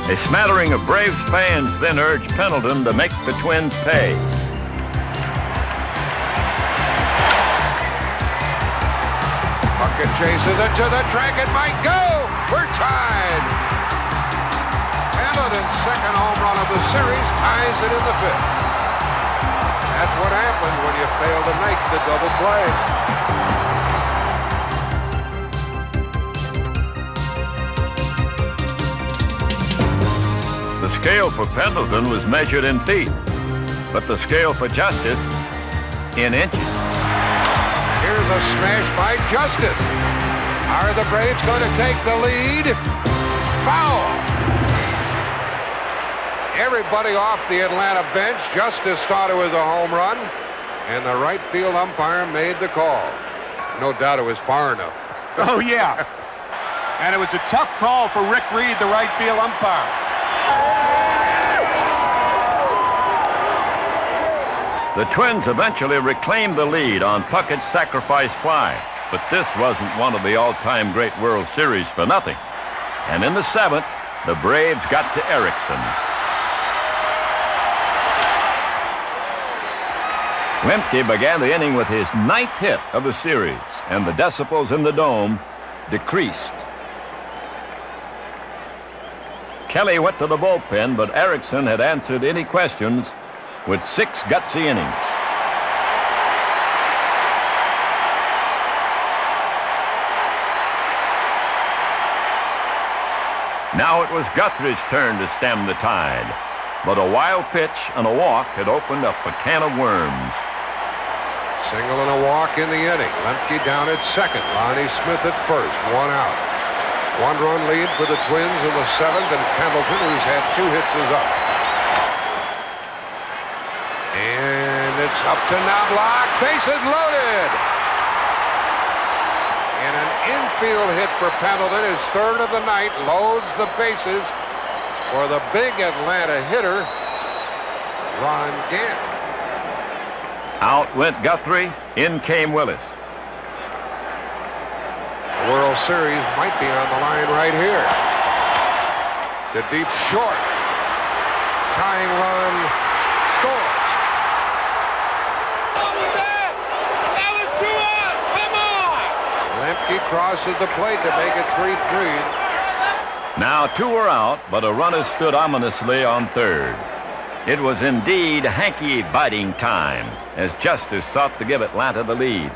A smattering of Braves fans then urged Pendleton to make the Twins pay. Puckett chases it to the track. It might go. We're tied. Pendleton's second home run of the series ties it in the fifth. That's what happens when you fail to make the double play. The scale for Pendleton was measured in feet, but the scale for Justice in inches. Here's a smash by Justice. Are the Braves going to take the lead? Foul. Everybody off the Atlanta bench. Justice thought it was a home run, and the right field umpire made the call. No doubt it was far enough. Oh, yeah. And it was a tough call for Rick Reed, the right field umpire. The Twins eventually reclaimed the lead on Puckett's sacrifice fly, but this wasn't one of the all-time great World Series for nothing. And in the seventh, the Braves got to Erickson. Lemke began the inning with his 9th hit of the series, and the decibels in the dome decreased. Kelly went to the bullpen, but Erickson had answered any questions with 6 gutsy innings. Now it was Guthrie's turn to stem the tide, but a wild pitch and a walk had opened up a can of worms. Single and a walk in the inning. Lemke down at second. Lonnie Smith at first. 1 out. 1-run lead for the Twins in the 7th, and Pendleton, who's had 2 hits, is up. And it's up to Knobloch. Bases loaded. And an infield hit for Pendleton, his 3rd of the night, loads the bases for the big Atlanta hitter, Ron Gant. Out went Guthrie. In came Willis. The World Series might be on the line right here. The deep short. Tying run scores. Lemke crosses the plate to make it 3-3. Now 2 were out, but a runner stood ominously on third. It was indeed hanky biting time, as Justice sought to give Atlanta the lead.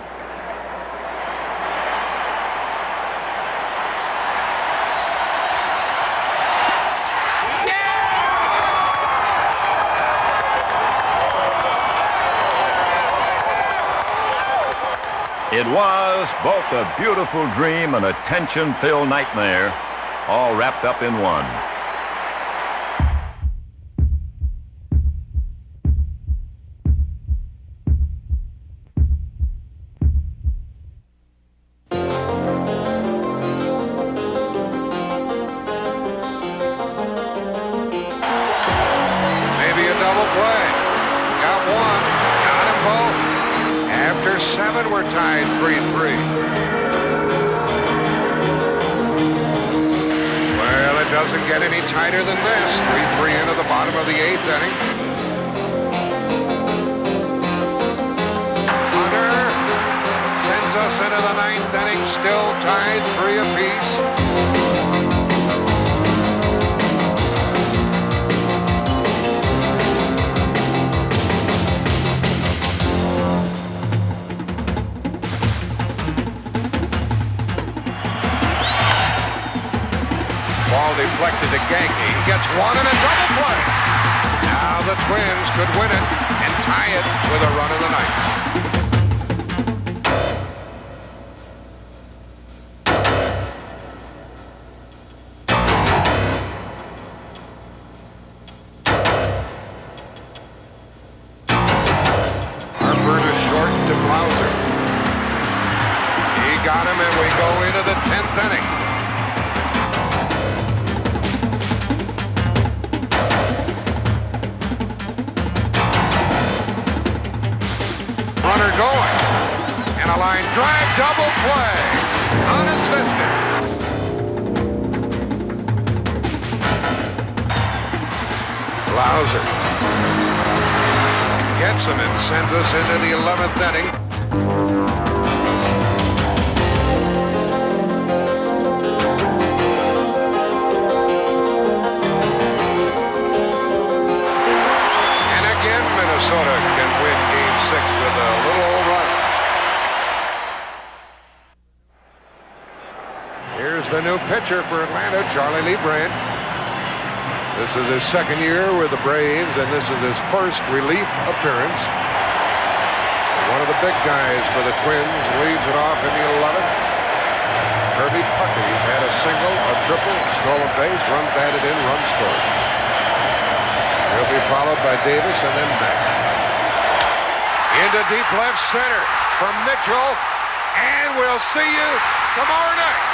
It was both a beautiful dream and a tension-filled nightmare, all wrapped up in one. 7, we're tied 3-3. Well, it doesn't get any tighter than this. 3-3 into the bottom of the 8th inning. Hunter sends us into the 9th inning, still tied 3 apiece. Ball deflected to Genki. He gets one and a double play. Now the Twins could win it and tie it with a run in the 9th. Harper to short to Blauser. He got him, and we go into the 10th inning. Runner going, and a line drive, double play, unassisted. Blauser gets him and sends us into the 11th inning. And again, Minnesota can win Game 6 with a little old run. Here's the new pitcher for Atlanta, Charlie Lee Brandt. This is his 2nd year with the Braves, and this is his first relief appearance. One of the big guys for the Twins leads it off in the 11th. Kirby Puckett, he's had a single, a triple, stolen base, run batted in, run scored. He'll be followed by Davis and then Mack. Into deep left center from Mitchell, and we'll see you tomorrow night.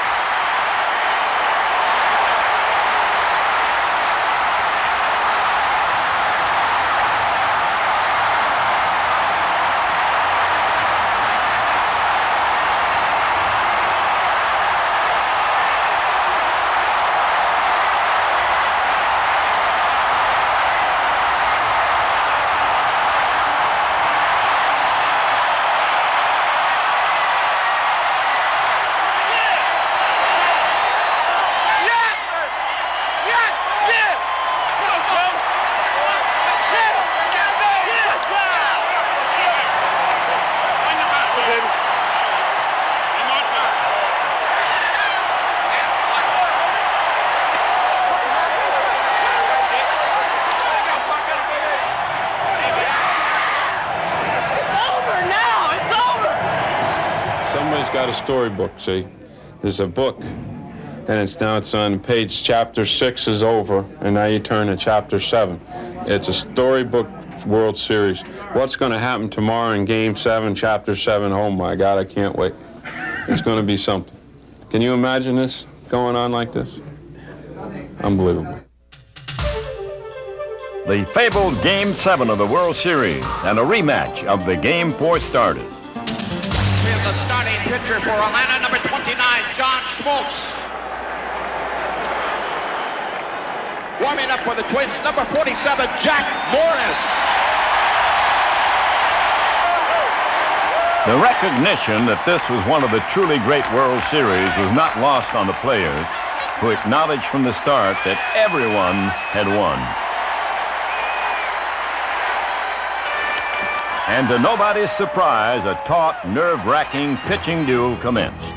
Got a storybook, see? There's a book, and it's on page chapter 6 is over, and now you turn to chapter 7. It's a storybook World Series. What's going to happen tomorrow in Game 7, chapter 7? Oh my God, I can't wait. It's going to be something. Can you imagine this going on like this? Unbelievable. The fabled Game 7 of the World Series and a rematch of the Game 4 starters. Here's the starting pitcher for Atlanta, number 29, John Schmaltz. Warming up for the Twins, number 47, Jack Morris. The recognition that this was one of the truly great World Series was not lost on the players, who acknowledged from the start that everyone had won. And to nobody's surprise, a taut, nerve-wracking pitching duel commenced.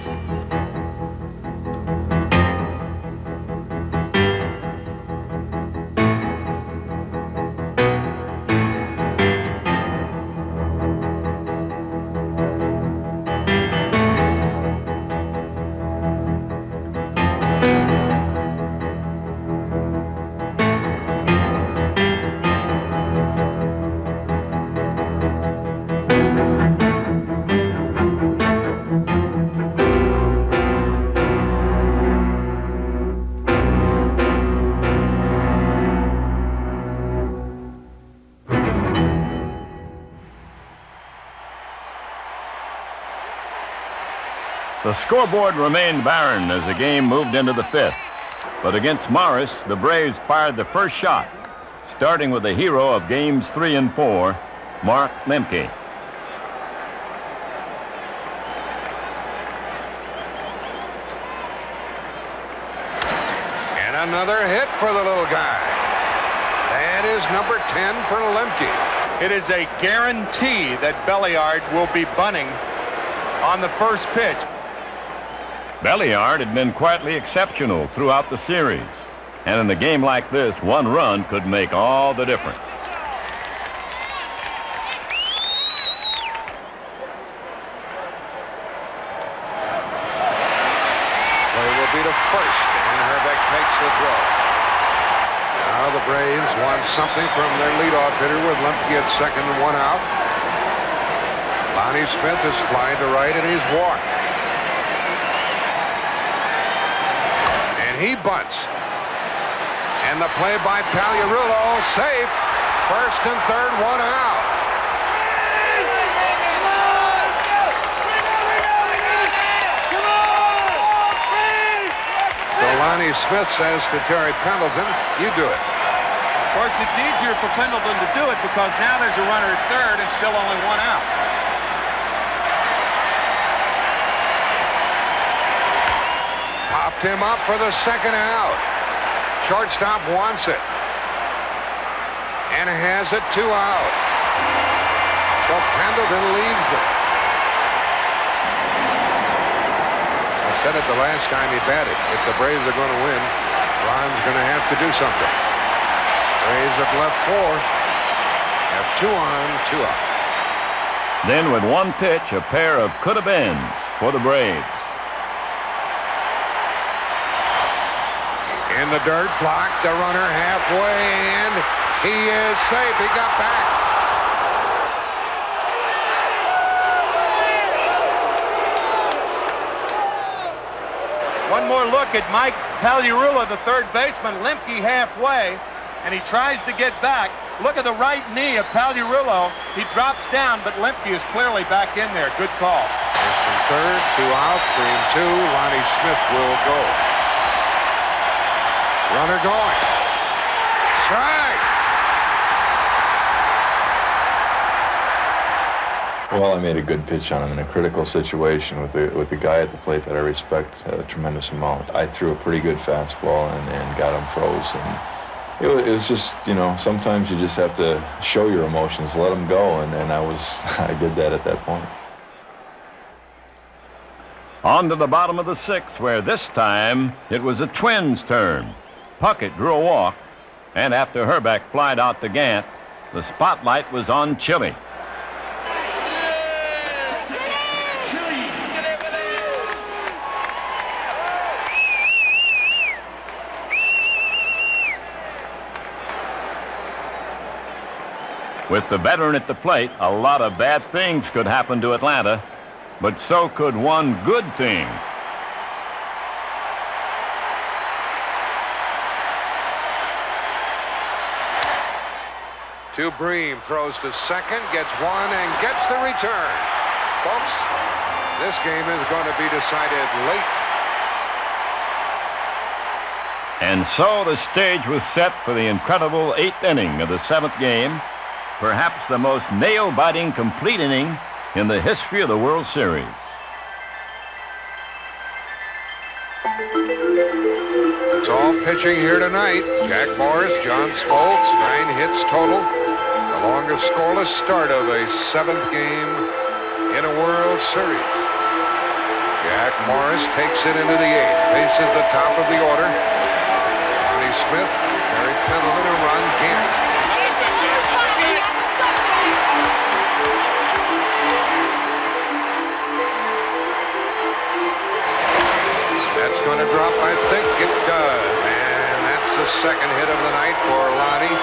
The scoreboard remained barren as the game moved into the fifth. But against Morris, the Braves fired the first shot, starting with the hero of games 3 and 4, Mark Lemke. And another hit for the little guy. That is number 10 for Lemke. It is a guarantee that Belliard will be bunting on the first pitch. Belliard had been quietly exceptional throughout the series. And in a game like this, one run could make all the difference. Play will be to first, and Herbeck takes the throw. Now the Braves want something from their leadoff hitter with Lemke at second and 1 out. Lonnie Smith is flying to right, and he's walked. He bunts. And the play by Pagliarulo, safe. First and third, 1 out. So Lonnie Smith says to Terry Pendleton, you do it. Of course, it's easier for Pendleton to do it because now there's a runner at third and still only 1 out. Popped him up for the second out. Shortstop wants it. And has it 2 out. So Pendleton leaves them. I said it the last time he batted. If the Braves are going to win, Ron's going to have to do something. Braves have left 4. Have 2 on, 2 out. Then with one pitch, a pair of could-have-beens for the Braves. In the dirt, blocked, the runner halfway, and he is safe. He got back. One more look at Mike Pagliarulo, the third baseman. Lemke halfway, and he tries to get back. Look at the right knee of Pagliarulo. He drops down, but Lemke is clearly back in there. Good call. First and third, 2 out, 3 and 2. Lonnie Smith will go. Runner going. Strike. Well, I made a good pitch on him in a critical situation with the guy at the plate that I respect a tremendous amount. I threw a pretty good fastball and got him froze. And it was just, you know, sometimes you just have to show your emotions, let them go, and I did that at that point. On to the bottom of the sixth, where this time it was the Twins' turn. Puckett drew a walk, and after Herbeck flied out to Gant, the spotlight was on Chile. With the veteran at the plate, a lot of bad things could happen to Atlanta, but so could one good thing. To Bream, throws to second, gets one, and gets the return. Folks, this game is going to be decided late. And so the stage was set for the incredible 8th inning of the 7th game, perhaps the most nail-biting complete inning in the history of the World Series. It's all pitching here tonight. Jack Morris, John Smoltz, 9 hits total. The longest scoreless start of a 7th game in a World Series. Jack Morris takes it into the 8th. Faces the top of the order. Lonnie Smith, Terry Pendleton, and Ron Gant. That's going to drop, I think it does. And that's the second hit of the night for Lonnie.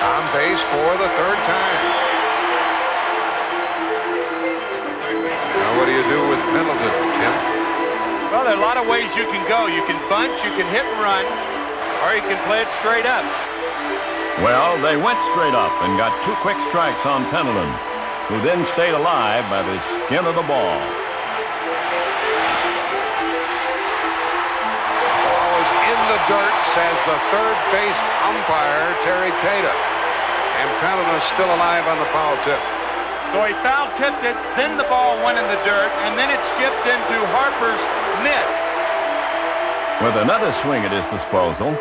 On base for the 3rd time. Now what do you do with Pendleton, Tim? Well, there are a lot of ways you can go. You can bunt, you can hit and run, or you can play it straight up. Well, they went straight up and got 2 quick strikes on Pendleton, who then stayed alive by the skin of the ball. the dirt, says the third base umpire, Terry Tatum. And Pendleton's still alive on the foul tip. So he foul tipped it, then the ball went in the dirt, and then it skipped into Harper's mitt. With another swing at his disposal,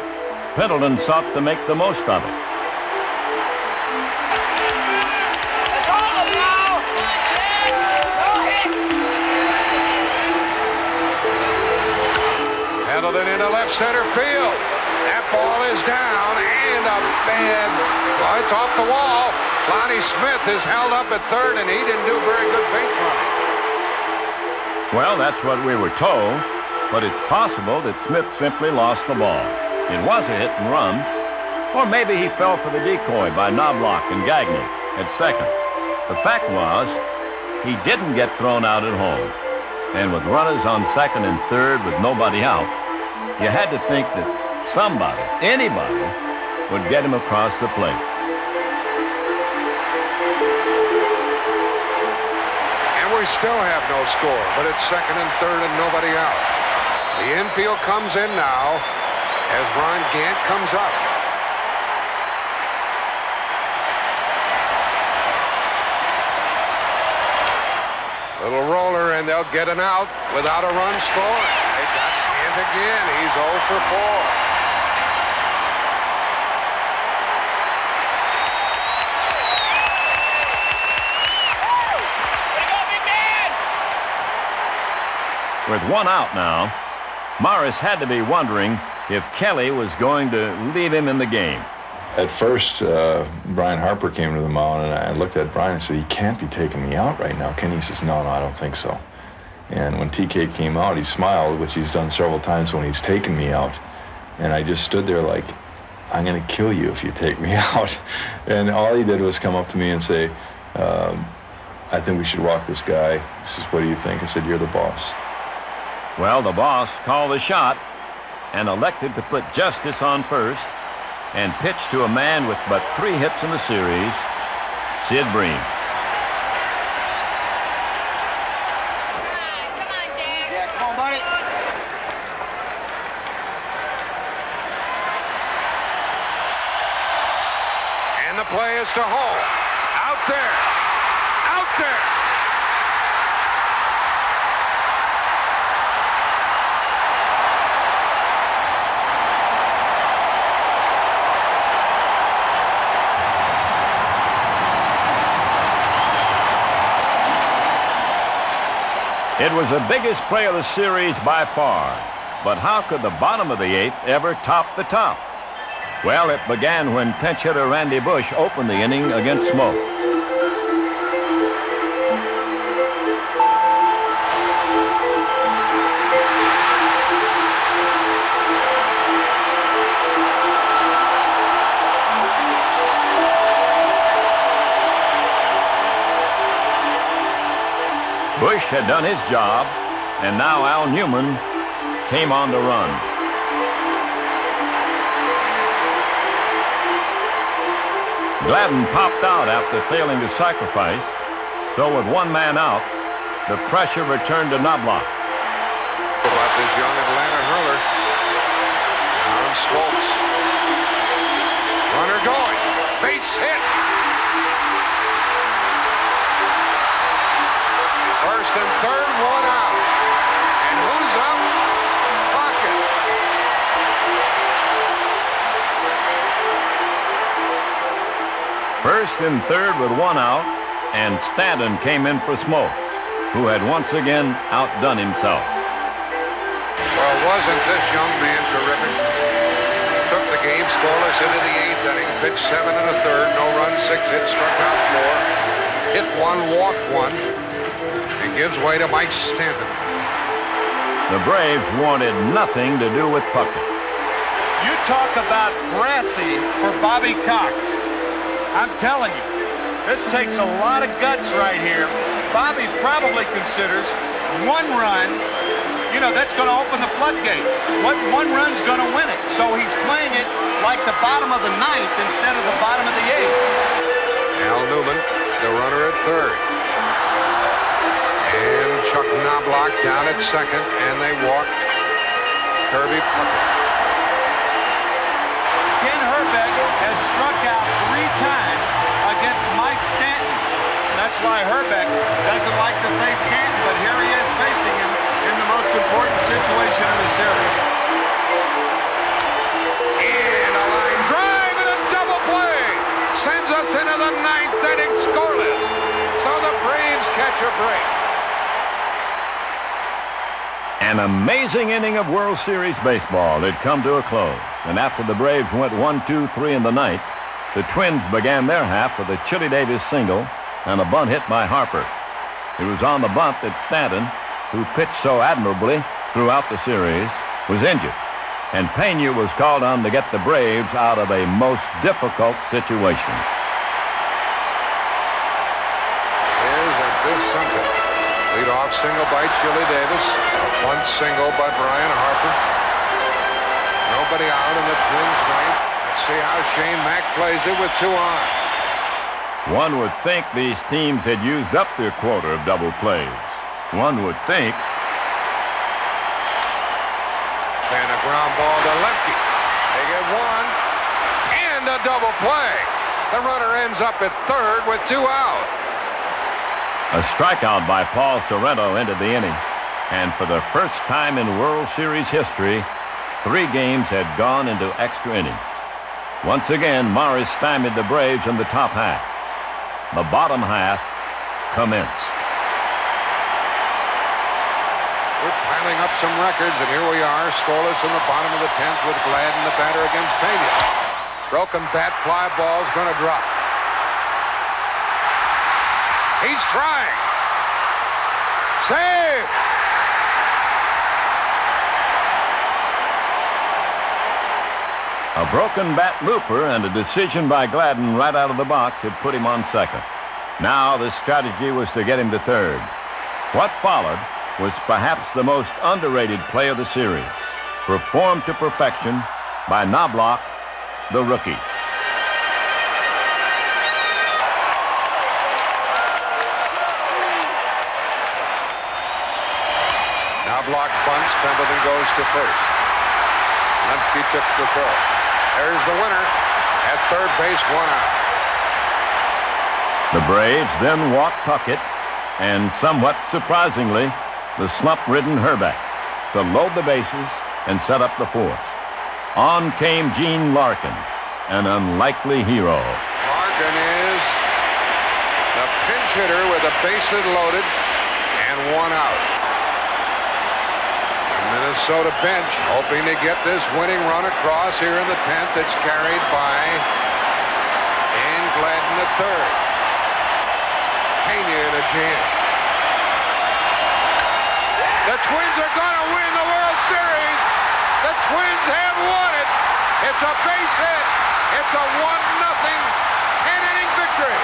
Pendleton sought to make the most of it. Pendleton into left center field. That ball is down, and a bad, well, it's off the wall. Lonnie Smith is held up at third, and he didn't do very good base running. Well, that's what we were told, but it's possible that Smith simply lost the ball. It was a hit and run, or maybe he fell for the decoy by Knobloch and Gagne at second. The fact was, he didn't get thrown out at home. And with runners on second and third with nobody out, you had to think that somebody, anybody, would get him across the plate. And we still have no score, but it's second and third and nobody out. The infield comes in now as Ron Gant comes up. Little roller, and they'll get an out without a run scored. They got Gant again. He's 0 for 4. With one out now, Morris had to be wondering if Kelly was going to leave him in the game. At first, Brian Harper came to the mound, and I looked at Brian and said, "He can't be taking me out right now." Kenny says, no, I don't think so. And when TK came out, he smiled, which he's done several times when he's taken me out. And I just stood there like, I'm going to kill you if you take me out. And all he did was come up to me and say, I think we should walk this guy. He says, what do you think? I said, you're the boss. Well, the boss called the shot and elected to put Justice on first and pitch to a man with but 3 hits in the series, Sid Bream. Come on, buddy. And the play is to home. Out there. Out there. It was the biggest play of the series by far, but how could the bottom of the 8th ever top the top? Well, it began when pinch hitter Randy Bush opened the inning against Smokes. Bush had done his job, and now Al Newman came on to run. Gladden popped out after failing to sacrifice, so with one man out, the pressure returned to Knobloch. About this young Atlanta hurler. Aaron Schultz. Runner going. Base hit. First and third, one out. And who's up? Puckett. First and third with one out, and Stanton came in for Smoke, who had once again outdone himself. Well, wasn't this young man terrific? Took the game scoreless into the 8th inning, pitched 7 1/3, no runs, 6 hits, struck out 4, hit 1, walked 1. And gives way to Mike Stanton. The Braves wanted nothing to do with Puckett. You talk about brassy for Bobby Cox. I'm telling you, this takes a lot of guts right here. Bobby probably considers one run, you know, that's going to open the floodgate. What one run's going to win it? So he's playing it like the bottom of the 9th instead of the bottom of the 8th. Al Newman, the runner at third. And Chuck Knobloch down at second, and they walked Kirby Puckett. Hrbek has struck out 3 times against Mike Stanton. That's why Hrbek doesn't like to face Stanton, but here he is facing him in the most important situation of the series. And a line drive and a double play sends us into the 9th inning scoreless. So the Braves catch a break. An amazing inning of World Series baseball had come to a close, and after the Braves went 1-2-3 in the ninth, the Twins began their half with a Chili Davis single and a bunt hit by Harper. It was on the bunt that Stanton, who pitched so admirably throughout the series, was injured, and Pena was called on to get the Braves out of a most difficult situation. Here's a good center. Lead-off single by Chili Davis. A bunt single by Brian Harper. Nobody out in the Twins' ninth. Let's see how Shane Mack plays it with 2 on. One would think these teams had used up their quota of double plays. One would think. And a ground ball to Lemke. They get 1 and a double play. The runner ends up at third with 2 out. A strikeout by Paul Sorrento ended the inning. And for the first time in World Series history, 3 games had gone into extra innings. Once again, Morris stymied the Braves in the top half. The bottom half commenced. We're piling up some records, and here we are, scoreless in the bottom of the 10th with Gladden, the batter, against Pena. Broken bat, fly ball's going to drop. He's trying. Save! A broken bat looper and a decision by Gladden right out of the box had put him on second. Now the strategy was to get him to third. What followed was perhaps the most underrated play of the series, performed to perfection by Knobloch, the rookie. Knobloch bunts, Pendleton goes to first. Lemke took the throw. There's the winner at third base, 1 out. The Braves then walked Puckett and, somewhat surprisingly, the slump-ridden Hrbek to load the bases and set up the fourth. On came Gene Larkin, an unlikely hero. Larkin is the pinch hitter with the bases loaded and 1 out. Minnesota bench hoping to get this winning run across here in the 10th. It's carried by Dan Gladden at third. Pena in a jam. The Twins are going to win the World Series. The Twins have won it. It's a base hit. It's a 1-0 10-inning victory.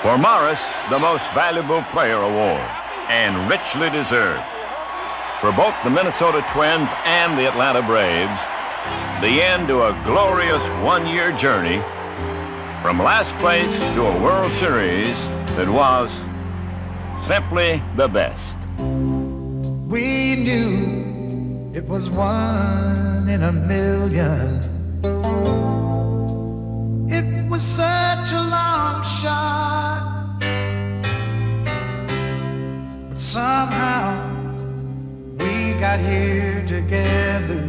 For Morris, the Most Valuable Player award, and richly deserved. For both the Minnesota Twins and the Atlanta Braves, the end to a glorious 1-year journey from last place to a World Series that was simply the best. We knew it was 1 in a million. It was such a long shot. Somehow we got here together.